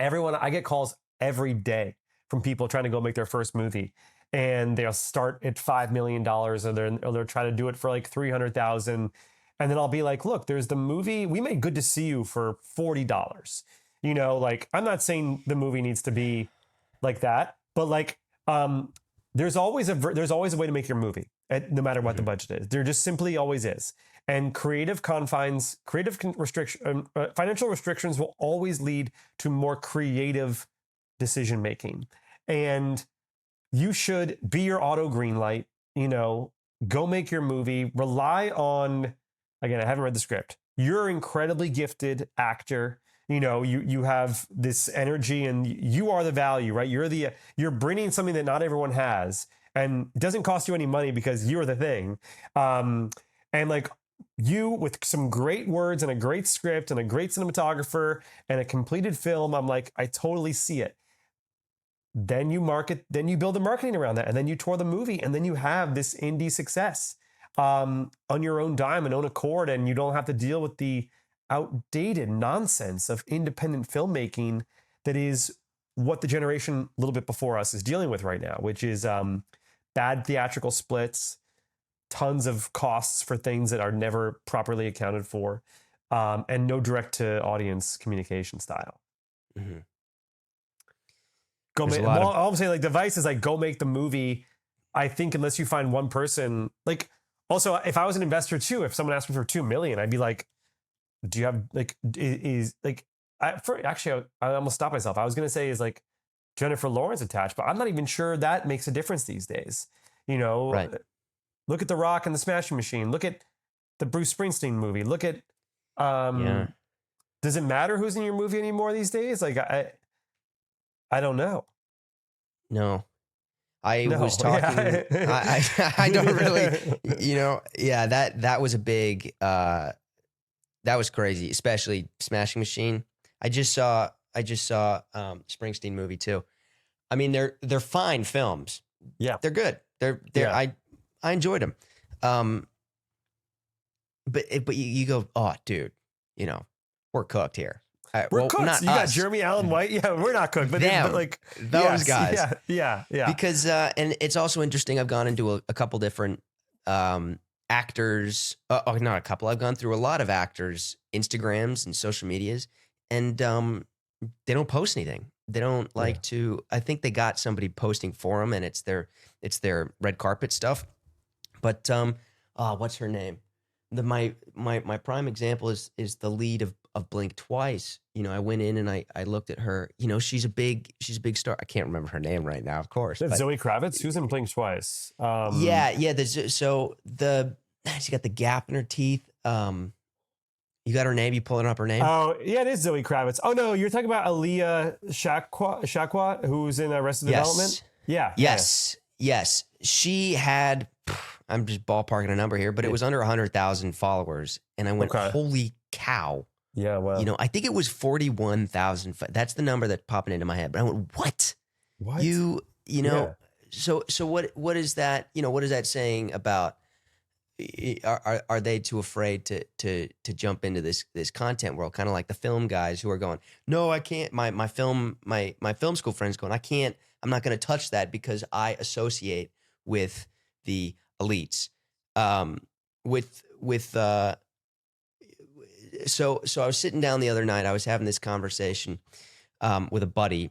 I get calls every day from people trying to go make their first movie, and they'll start at $5 million or they're trying to do it for like 300,000. And then I'll be like, look, there's the movie. We made Good to See You for $40. Like, I'm not saying the movie needs to be like that, but like, there's always a way to make your movie, no matter what the budget is. There just simply always is. And financial restrictions will always lead to more creative decision making. And you should be your auto green light, go make your movie, rely on, again, I haven't read the script. You're an incredibly gifted actor. You have this energy and you are the value, right? You're bringing something that not everyone has, and it doesn't cost you any money because you're the thing. And like, you with some great words and a great script and a great cinematographer and a completed film, I'm like, I totally see it. Then you build the marketing around that, and then you tour the movie, and then you have this indie success on your own dime and own accord, and you don't have to deal with the outdated nonsense of independent filmmaking that is what the generation a little bit before us is dealing with right now, which is bad theatrical splits, tons of costs for things that are never properly accounted for, and no direct to audience communication style. Mm-hmm. All I'm saying, like, the advice is like, go make the movie. I think unless you find one person, like, also, if I was an investor too, if someone asked me for 2 million, I'd be like, do you have like, I almost stopped myself. I was going to say, is like Jennifer Lawrence attached, but I'm not even sure that makes a difference these days. Right. Look at The Rock and the Smashing Machine. Look at the Bruce Springsteen movie. Look at, does it matter who's in your movie anymore these days? Like, I don't know. No. I was talking, I don't really, that was a big, that was crazy, especially Smashing Machine. I just saw Springsteen movie too. I mean, they're fine films. Yeah. They're good. I enjoyed them. But you go, oh, dude, we're cooked here. We're cooked. Not you us. got Jeremy Allen White. Yeah, we're not cooked, but like those guys. Yeah. Because and it's also interesting. I've gone into a couple different actors, not a couple. I've gone through a lot of actors' Instagrams and social medias, and they don't post anything. They don't like to. I think they got somebody posting for them, and it's their red carpet stuff. But what's her name? My prime example is the lead of Blink Twice. You know, I went in and I looked at her. You know, she's a big star. I can't remember her name right now, of course. That's Zoe Kravitz, who's in Blink Twice. Yeah. She got the gap in her teeth. You got her name? You pulling up her name? Oh, yeah, it is Zoe Kravitz. Oh, no, you're talking about Aaliyah Shawkat, who's in Arrested Development? Yeah. Yes. She had, I'm just ballparking a number here, but it was under 100,000 followers. And I went, holy cow. Yeah, well. You know, I think it was 41,000. That's the number that's popping into my head. But I went, what? What? You know, so what is that? You know, what is that saying about, are they too afraid to jump into this content world, kind of like the film guys who are going, no, I can't. My film school friends going, I'm not going to touch that because I associate with the elites. So I was sitting down the other night. I was having this conversation with a buddy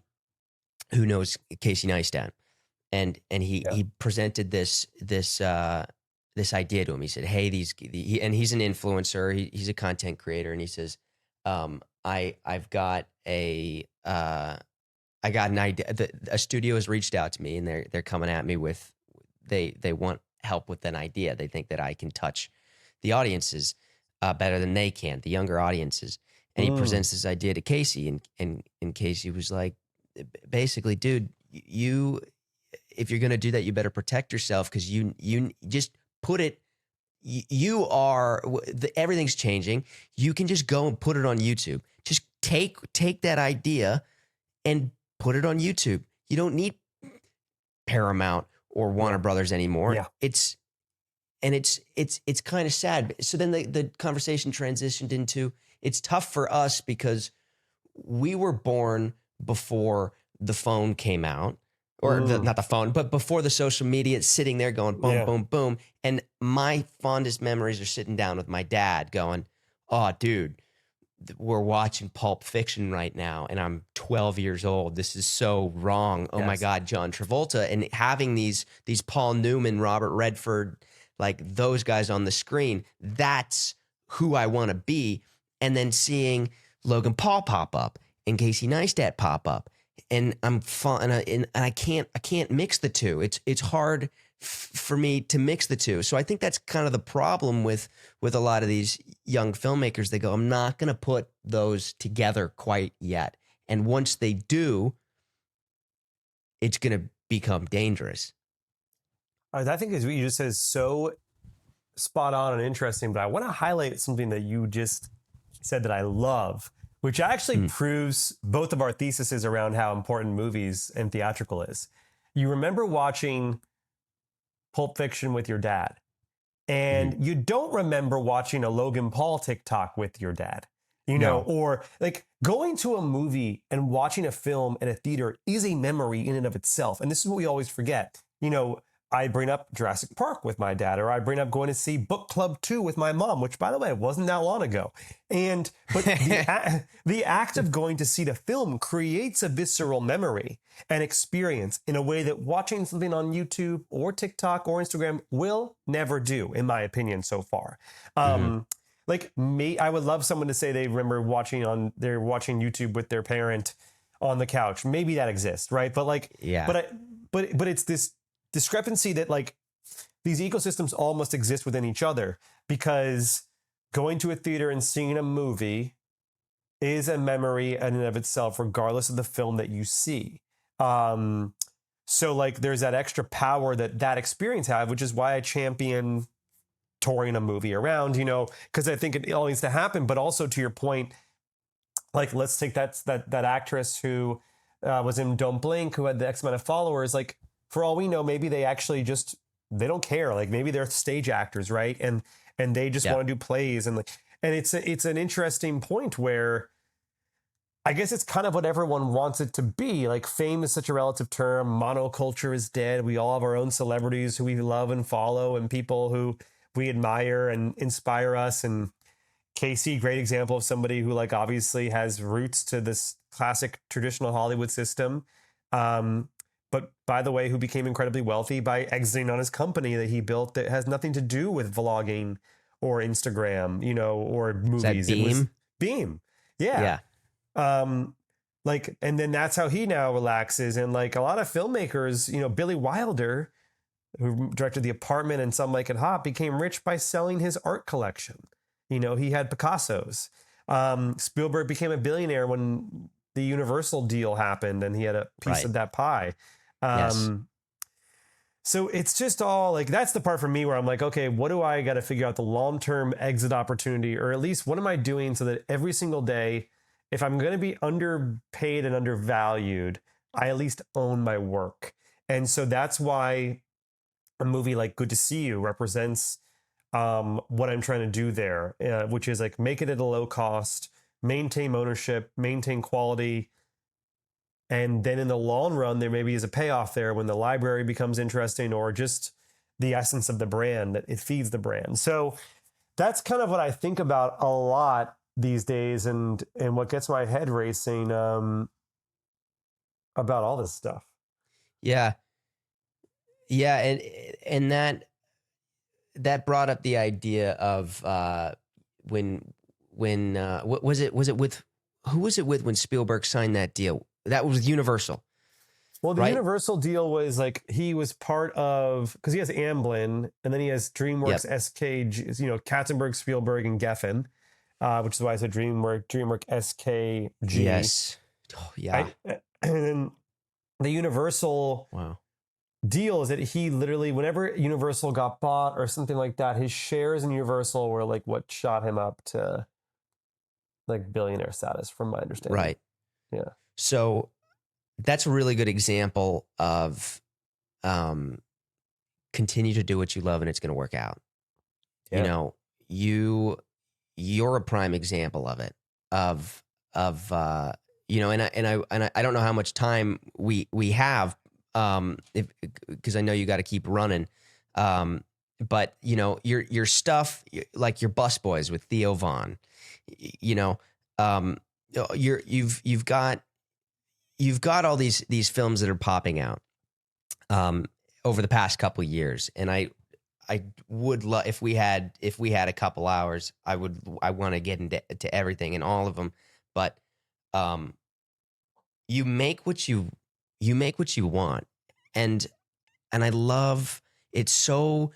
who knows Casey Neistat, and he presented this idea to him. He said, "Hey, and he's an influencer. He's a content creator, and he says, I've got an idea. A studio has reached out to me, and they're coming at me with they want help with an idea. They think that I can touch the audiences better than they can, the younger audiences." And he presents this idea to Casey, and Casey was like, basically, dude, if you're going to do that, you better protect yourself, because you just put it, everything's changing. You can just go and put it on YouTube. Just take that idea and put it on YouTube. You don't need Paramount or Warner Brothers anymore. Yeah. It's kind of sad. So then the conversation transitioned into, it's tough for us because we were born before the phone came out, or not the phone, but before the social media, sitting there going boom, boom, boom. And my fondest memories are sitting down with my dad going, oh, dude, we're watching Pulp Fiction right now, and I'm 12 years old. This is so wrong. Oh my God, John Travolta. And having these Paul Newman, Robert Redford, like those guys on the screen, that's who I want to be. And then seeing Logan Paul pop up and Casey Neistat pop up, and I'm fun, and I can't mix the two. It's hard for me to mix the two. So I think that's kind of the problem with a lot of these young filmmakers. They go, I'm not going to put those together quite yet. And once they do, it's going to become dangerous. I think what you just said is so spot on and interesting, but I want to highlight something that you just said that I love, which actually proves both of our theses around how important movies and theatrical is. You remember watching Pulp Fiction with your dad, and you don't remember watching a Logan Paul TikTok with your dad, you know, or like going to a movie and watching a film at a theater is a memory in and of itself. And this is what we always forget. You know, I bring up Jurassic Park with my dad, or I bring up going to see Book Club 2 with my mom, which, by the way, wasn't that long ago. But the act of going to see the film creates a visceral memory and experience in a way that watching something on YouTube or TikTok or Instagram will never do, in my opinion, so far. Like me, I would love someone to say they remember they're watching YouTube with their parent on the couch. Maybe that exists, right? But like, but it's this discrepancy that like these ecosystems all must exist within each other, because going to a theater and seeing a movie is a memory in and of itself, regardless of the film that you see. So like there's that extra power that experience have, which is why I champion touring a movie around, you know, because I think it all needs to happen. But also to your point, like let's take that actress who was in Don't Blink, who had the X amount of followers. Like, for all we know, maybe they actually they don't care. Like maybe they're stage actors, right? And they just want to do plays, and it's an interesting point where I guess it's kind of what everyone wants it to be. Like fame is such a relative term. Monoculture is dead. We all have our own celebrities who we love and follow, and people who we admire and inspire us. And Casey, great example of somebody who like obviously has roots to this classic traditional Hollywood system. But by the way, who became incredibly wealthy by exiting on his company that he built that has nothing to do with vlogging or Instagram, or Is that movies. It was Beam? Beam. Yeah. Yeah. Like, and then that's how he now relaxes. And like a lot of filmmakers, Billy Wilder, who directed The Apartment and Some Like It Hot, became rich by selling his art collection. He had Picasso's. Spielberg became a billionaire when the Universal deal happened and he had a piece of that pie. Yes. So it's just all like, that's the part for me where I'm like, okay, what do I got to figure out the long-term exit opportunity, or at least what am I doing so that every single day, if I'm going to be underpaid and undervalued, I at least own my work. And so that's why a movie like Good to See You represents what I'm trying to do there, which is like make it at a low cost, maintain ownership, maintain quality. And then in the long run, there maybe is a payoff there when the library becomes interesting, or just the essence of the brand, that it feeds the brand. So that's kind of what I think about a lot these days, and what gets my head racing about all this stuff. Yeah. Yeah. And that brought up the idea of when what was it with, who was it with when Spielberg signed that deal? That was Universal. Well, the right? Universal deal was like he was part of, because he has Amblin and then he has DreamWorks, SKG, Katzenberg, Spielberg, and Geffen, which is why I said DreamWorks SKG. Yes. Oh, yeah. And then the Universal deal is that he literally, whenever Universal got bought or something like that, his shares in Universal were like what shot him up to like billionaire status, from my understanding. Right. Yeah. So that's a really good example of continue to do what you love and it's going to work out. Yeah. You're a prime example of it, and I don't know how much time we have, because I know you got to keep running. But your stuff, like your Bus Boys with Theo Von, you've got all these films that are popping out over the past couple of years, and I would love, if we had a couple hours, I want to get into everything and all of them, but you make what you want, and I love it. So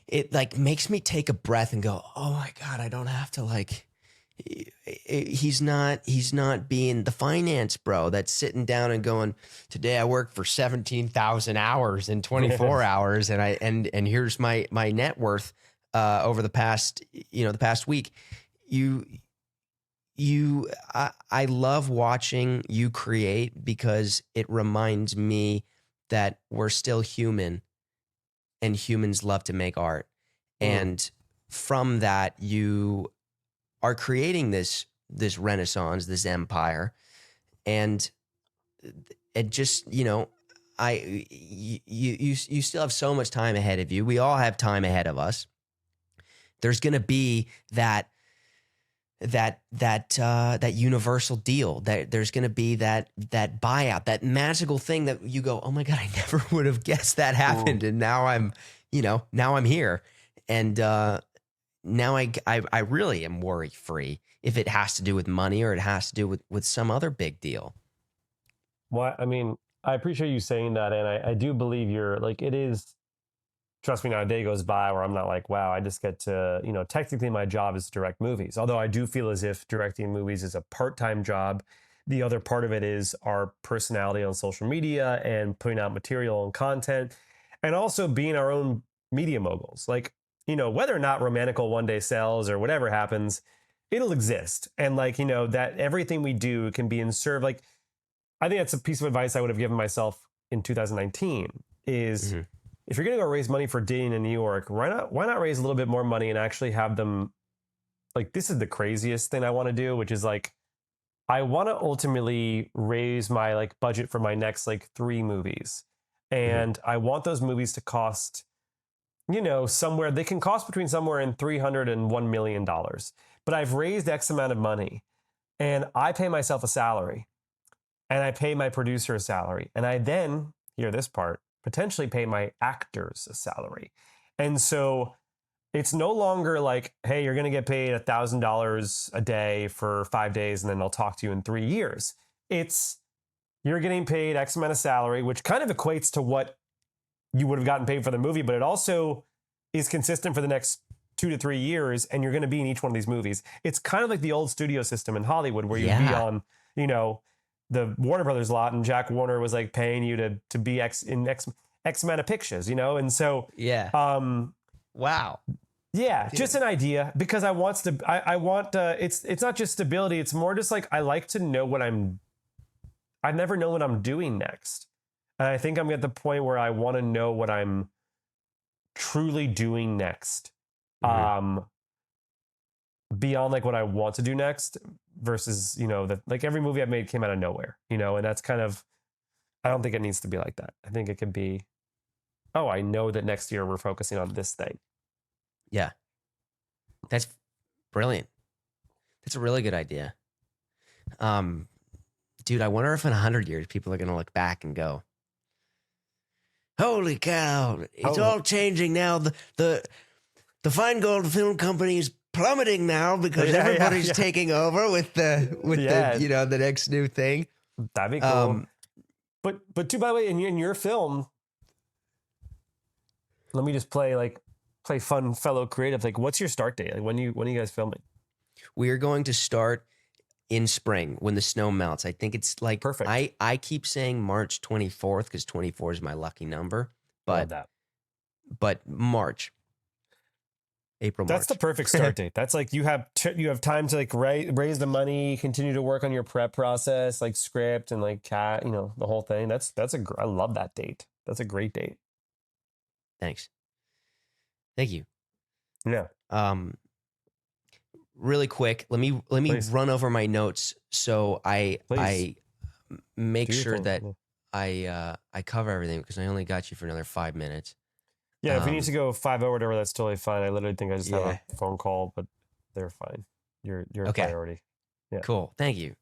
it like makes me take a breath and go, oh my God, I don't have to like. He's not being the finance bro that's sitting down and going, today I worked for 17,000 hours in 24 hours. And here's my net worth, over the past week. I love watching you create, because it reminds me that we're still human and humans love to make art. And from that, you are creating this renaissance, this empire, and it just, you still have so much time ahead of you. We all have time ahead of us. There's going to be that universal deal, that there's going to be that buyout, that magical thing that you go, oh my God, I never would have guessed that happened. And now I'm here. And, now I really am worry free, if it has to do with money or it has to do with some other big deal. Well, I mean, I appreciate you saying that. And I do believe you're like, it is, trust me, not a day goes by where I'm not like, wow, I just get to, technically my job is to direct movies. Although I do feel as if directing movies is a part-time job. The other part of it is our personality on social media and putting out material and content, and also being our own media moguls. Like, whether or not Romantical one day sells or whatever happens, it'll exist. And like, that everything we do can be in serve. Like, I think that's a piece of advice I would have given myself in 2019 is, if you're going to go raise money for dating in New York, why not raise a little bit more money and actually have them, like, this is the craziest thing I want to do, which is like, I want to ultimately raise my like budget for my next like 3 movies. Mhm. And I want those movies to cost, somewhere they can cost between somewhere in $300 and $1 million. But I've raised X amount of money and I pay myself a salary and I pay my producer a salary. And I then, hear this part, potentially pay my actors a salary. And so it's no longer like, hey, you're going to get paid $1,000 a day for 5 days and then I'll talk to you in 3 years. It's you're getting paid X amount of salary, which kind of equates to what you would have gotten paid for the movie, but it also is consistent for the next 2 to 3 years, and you're going to be in each one of these movies. It's kind of like the old studio system in Hollywood where you'd be Yeah. on, the Warner Brothers lot, and Jack Warner was like paying you to be X amount of pictures, and so Yeah. Wow. yeah, Dude. just an idea because I want it's not just stability, it's more just like I like to know I never know what I'm doing next. And I think I'm at the point where I want to know what I'm truly doing next. Mhm. Beyond like what I want to do next versus, like every movie I've made came out of nowhere, and that's kind of, I don't think it needs to be like that. I think it could be, oh, I know that next year we're focusing on this thing. Yeah. That's brilliant. That's a really good idea. Dude, I wonder if in 100 years people are going to look back and go, holy cow, it's all changing now. The Feingold Film Company is plummeting now because everybody's taking over with the the next new thing. That'd be cool. But too, by the way, in your film, let me just play fun fellow creative. Like, what's your start date? Like, when are you guys filming? We are going to start in spring when the snow melts. I think it's like Perfect. I keep saying March 24th because 24 is my lucky number, Love but that. March, April, That's March. the perfect start date. That's like you have time to like raise the money, continue to work on your prep process, like script and like the whole thing. I love that date. That's a great date. Thanks. Thank you. Yeah. Really quick, let me Please. run over my notes so I make sure that I cover everything because I only got you for another 5 minutes. Yeah, if we need to go 5 or whatever, that's totally fine. I literally think I just have a phone call, but they're fine. You're a priority. Yeah. Cool. Thank you.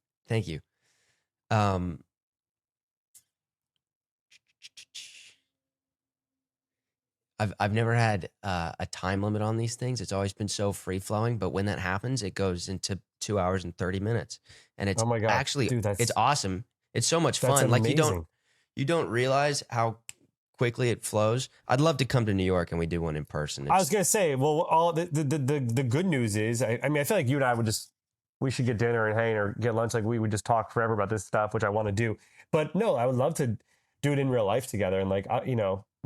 I've never had a time limit on these things. It's always been so free flowing, but when that happens, it goes into 2 hours and 30 minutes, and it's Oh my God. actually Dude, it's awesome. It's so much fun. Like amazing. you don't realize how quickly it flows. I'd love to come to New York and we do one in person. I was gonna say, well, all the good news is, I mean, I feel like you and I we should get dinner and hang or get lunch. Like we would just talk forever about this stuff, which I want to do. But no, I would love to do it in real life together. And like,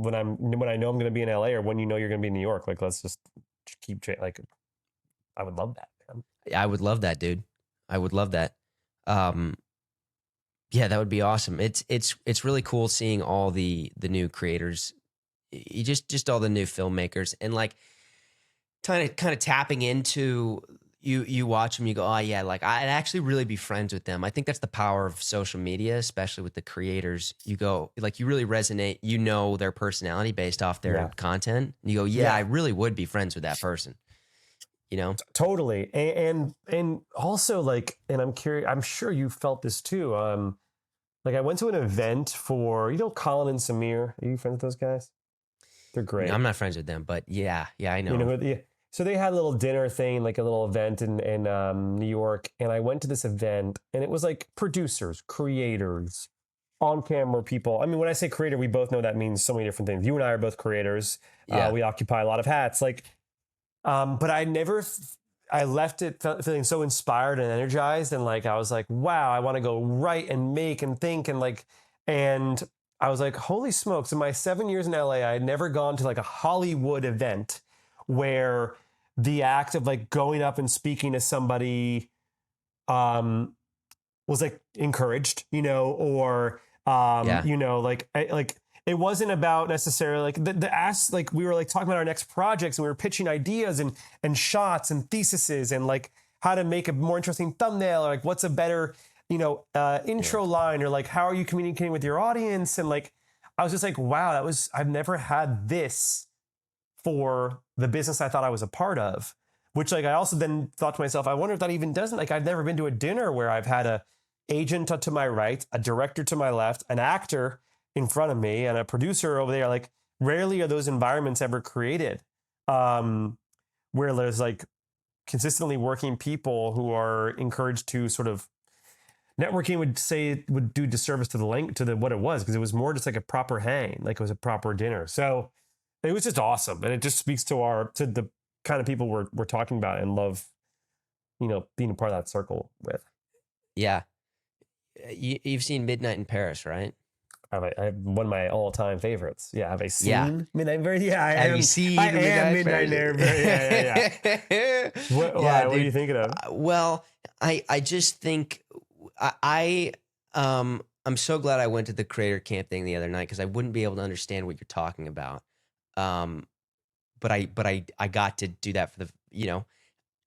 when I know I'm gonna be in LA or when you're gonna be in New York, like let's just keep like. I would love that, man. I would love that, dude. I would love that. Yeah, that would be awesome. It's really cool seeing all the new creators, just all the new filmmakers, and like kind of tapping into you watch them, you go, oh yeah, like I'd actually really be friends with them. I think that's the power of social media, especially with the creators. You go like you really resonate, their personality based off their content. And you go, yeah, I really would be friends with that person. Totally. And also like, and I'm curious, I'm sure you felt this too. Like I went to an event for, Colin and Samir. Are you friends with those guys? They're great. I'm not friends with them, but yeah, I know. So they had a little dinner thing, like a little event in New York. And I went to this event and it was like producers, creators, on camera people. I mean, when I say creator, we both know that means so many different things. You and I are both creators. Yeah. We occupy a lot of hats. Like, but I left it feeling so inspired and energized. And like, I was like, wow, I want to go write and make and think and like, and I was like, holy smokes. In my 7 years in LA, I had never gone to like a Hollywood event where the act of like going up and speaking to somebody was like encouraged, or like it wasn't about necessarily like the ask, like we were like talking about our next projects and we were pitching ideas and shots and theses and like how to make a more interesting thumbnail or like what's a better intro line, or like, how are you communicating with your audience? And like, I was just like, wow, I've never had this for the business I thought I was a part of, which like, I also then thought to myself, I wonder if that even doesn't, like, I've never been to a dinner where I've had a agent to my right, a director to my left, an actor in front of me, and a producer over there. Like, rarely are those environments ever created, where there's like consistently working people who are encouraged to sort of networking would do disservice to what it was, because it was more just like a proper hang, like it was a proper dinner. So it was just awesome, and it just speaks to the kind of people we're talking about and love, being a part of that circle with. Yeah, you've seen Midnight in Paris, right? I have one of my all-time favorites. Yeah, have I seen Yeah. Midnight in Paris? Yeah, I Have am. you seen I Midnight am in Midnight in Paris. Yeah. What are you thinking of? Well, I just think I'm so glad I went to the creator camp thing the other night, because I wouldn't be able to understand what you're talking about. But I got to do that for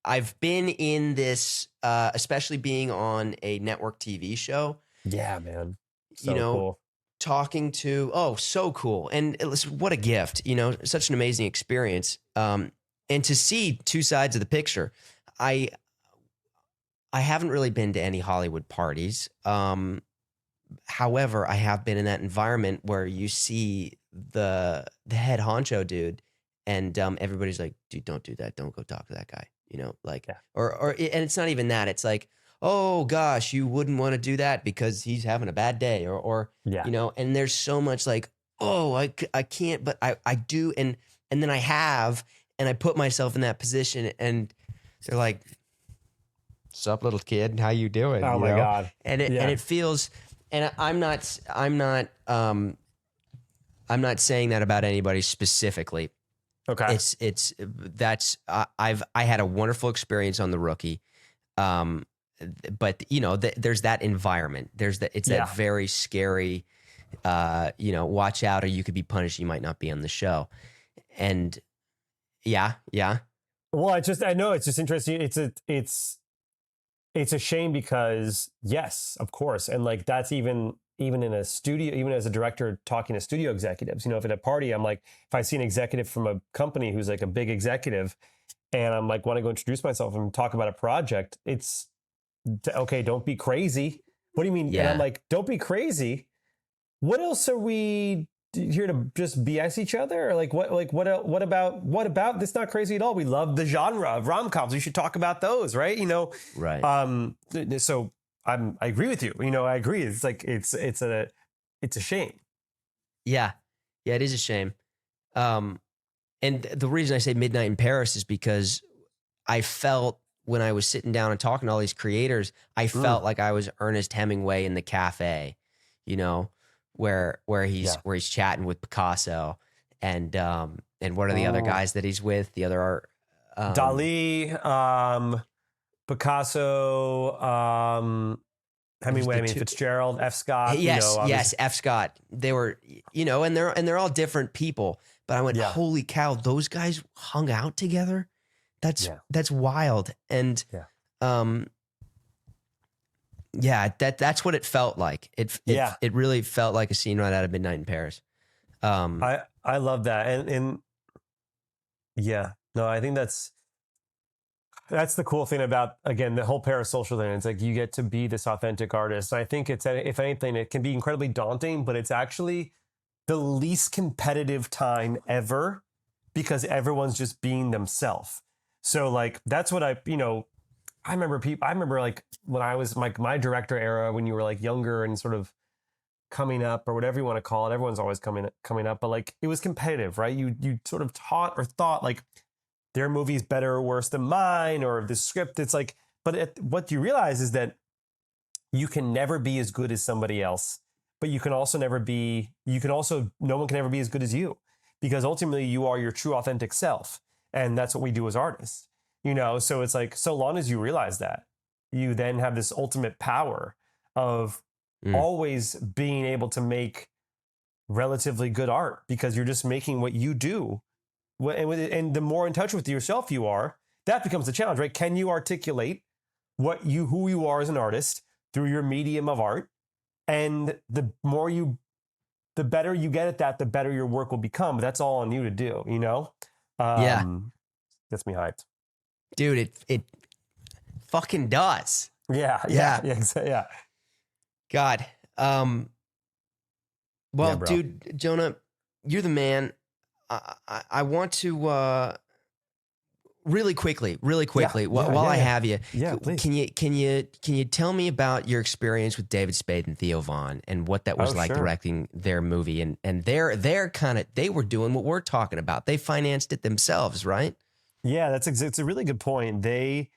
I've been in this, especially being on a network TV show. Yeah, man. So cool. Talking to, so cool. And what a gift, such an amazing experience. And to see two sides of the picture. I haven't really been to any Hollywood parties. However, I have been in that environment where you see the head honcho dude, and everybody's like, dude, don't do that. Don't go talk to that guy. And it's not even that. It's like, oh gosh, you wouldn't want to do that because he's having a bad day, or and there's so much like, oh, I can't, but I do. And then I have, and I put myself in that position, and they're like, sup, little kid, how you doing? Oh my God. And it feels, and I'm not saying that about anybody specifically. Okay. I had a wonderful experience on The Rookie. But there's that environment. That very scary, watch out, or you could be punished. You might not be on the show. And yeah. Well, I know it's just interesting. It's a shame because, yes, of course. And like, that's even in a studio, even as a director talking to studio executives, if at a party, I'm like, if I see an executive from a company who's like a big executive, and I'm like, want to go introduce myself and talk about a project, it's okay. Don't be crazy. What do you mean? Yeah. And I'm like, don't be crazy. What else are we here to just BS each other? Or what about this? Not crazy at all. We love the genre of rom-coms. We should talk about those, right? Right. So I agree with you. I agree. It's like, it's a shame. Yeah. Yeah, it is a shame. And the reason I say Midnight in Paris is because I felt, when I was sitting down and talking to all these creators, I felt like I was Ernest Hemingway in the cafe, where he's chatting with Picasso, and what are the other guys that he's with? The other art, Dali, Picasso, Hemingway, Fitzgerald, F. Scott. Yes, F. Scott. They were, and they're all different people. But I went, holy cow, those guys hung out together. That's wild. And that's what it felt like. It really felt like a scene right out of Midnight in Paris. I love that. And I think that's the cool thing about, again, the whole parasocial thing. It's like, you get to be this authentic artist. I think it's, if anything, it can be incredibly daunting, but it's actually the least competitive time ever, because everyone's just being themselves. So like, that's what I remember like when I was like my director era, when you were like younger and sort of coming up, or whatever you want to call it. Everyone's always coming up, but like, it was competitive, right? You sort of taught or thought like, their movie's better or worse than mine, or the script. It's like, but what you realize is that you can never be as good as somebody else, but no one can ever be as good as you, because ultimately you are your true authentic self. And that's what we do as artists, So it's like, so long as you realize that, you then have this ultimate power of always being able to make relatively good art, because you're just making what you do. And the more in touch with yourself you are, that becomes the challenge, right? Can you articulate who you are as an artist through your medium of art. And the better you get at that, the better your work will become. But that's all on you to do, you know? Yeah, Gets me hyped. dude, it fucking does. Yeah. Yeah. God. Well, Yeah, bro. dude, Jonah, you're the man. I want to really quickly, while I have you, please. can you tell me about your experience with David Spade and Theo Von and what that was like directing their movie? And they were doing what we're talking about. They financed it themselves, right? Yeah, it's a really good point. They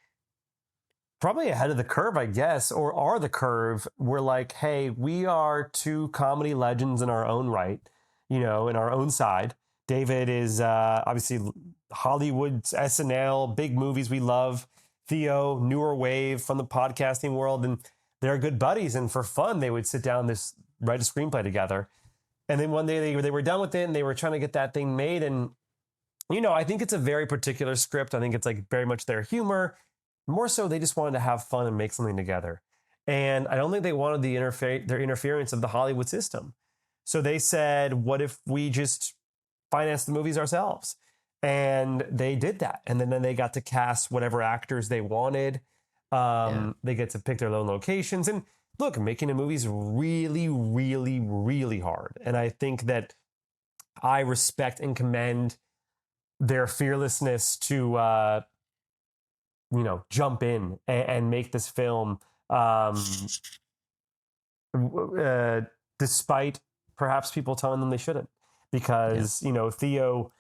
probably ahead of the curve, I guess, or are the curve. We're like, hey, we are two comedy legends in our own right, you know, in our own side. David is obviously Hollywood's SNL, big movies we love. Theo, newer wave from the podcasting world, and they're good buddies. And for fun, they would sit down, write a screenplay together. And then one day they were done with it, and they were trying to get that thing made. And you know, I think it's a very particular script. I think it's like very much their humor. More so, they just wanted to have fun and make something together. And I don't think they wanted their interference of the Hollywood system. So they said, what if we just finance the movies ourselves? And they did that. And then they got to cast whatever actors they wanted. They get to pick their own locations. And look, making a movie is really, really, really hard. And I think that I respect and commend their fearlessness to, jump in and make this film, despite perhaps people telling them they shouldn't. Because, Theo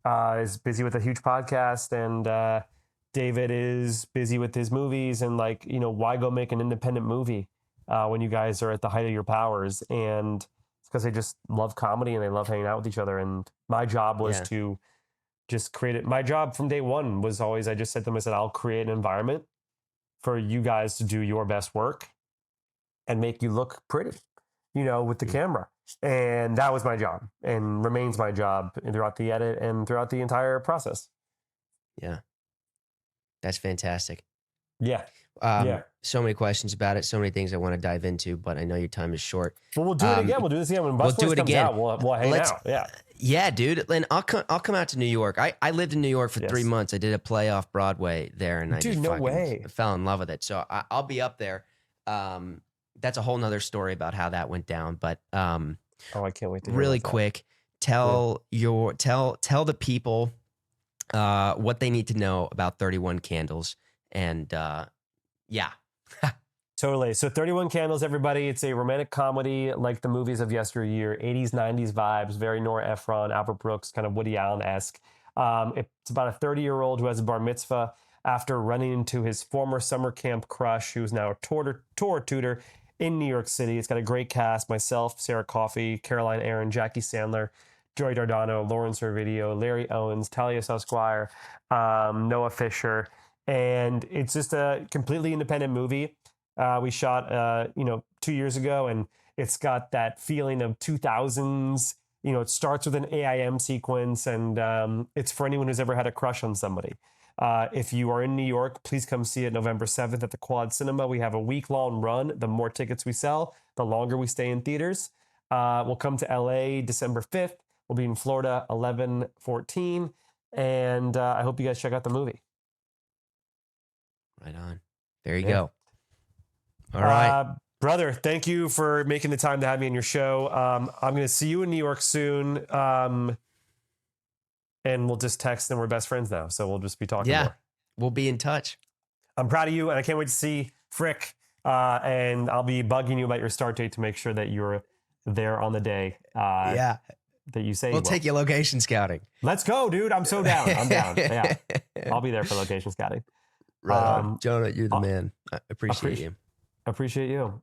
is busy with a huge podcast, and David is busy with his movies. And why go make an independent movie when you guys are at the height of your powers? And it's because they just love comedy and they love hanging out with each other. And my job was to just create it. My job from day one was always, I just said to them, I said, I'll create an environment for you guys to do your best work and make you look pretty, with the camera. And that was my job and remains my job throughout the edit and throughout the entire process. Yeah. That's fantastic. Yeah. So many questions about it. So many things I want to dive into, but I know your time is short. Well, we'll do it again. We'll do this again. When Bus Boys comes out, we'll hang out. Yeah. Yeah, dude. And I'll come out to New York. I lived in New York for 3 months. I did a play off Broadway there, and I fell in love with it. So I'll be up there. That's a whole nother story about how that went down. But I can't wait to hear really quick. Tell the people what they need to know about 31 Candles. And Totally. So 31 Candles, everybody. It's a romantic comedy like the movies of yesteryear, 80s, 90s vibes, very Nora Ephron, Albert Brooks, kind of Woody Allen-esque. It's about a 30-year-old who has a bar mitzvah after running into his former summer camp crush, who's now a tour tutor in New York City. It's got a great cast. Myself, Sarah Coffey, Caroline Aaron, Jackie Sandler, Joey Dardano, Lauren Servideo, Larry Owens, Talia Esquire, Noah Fisher. And it's just a completely independent movie. We shot, 2 years ago, and it's got that feeling of 2000s. It starts with an AIM sequence, and it's for anyone who's ever had a crush on somebody. If you are in New York, please come see it November 7th at the Quad Cinema. We have a week-long run. The more tickets we sell, the longer we stay in theaters. We'll come to LA December 5th. We'll be in Florida 11/14. And I hope you guys check out the movie. Right on. There you go. All right. Brother, thank you for making the time to have me on your show. I'm going to see you in New York soon. And we'll just text, and we're best friends now. So we'll just be talking more. We'll be in touch. I'm proud of you, and I can't wait to see Frick. And I'll be bugging you about your start date to make sure that you're there on the day. That you say we'll take you location scouting. Let's go, dude. I'm so down. I'm down. Yeah. I'll be there for location scouting. Right on. Jonah, you're the man. I appreciate you. Appreciate you.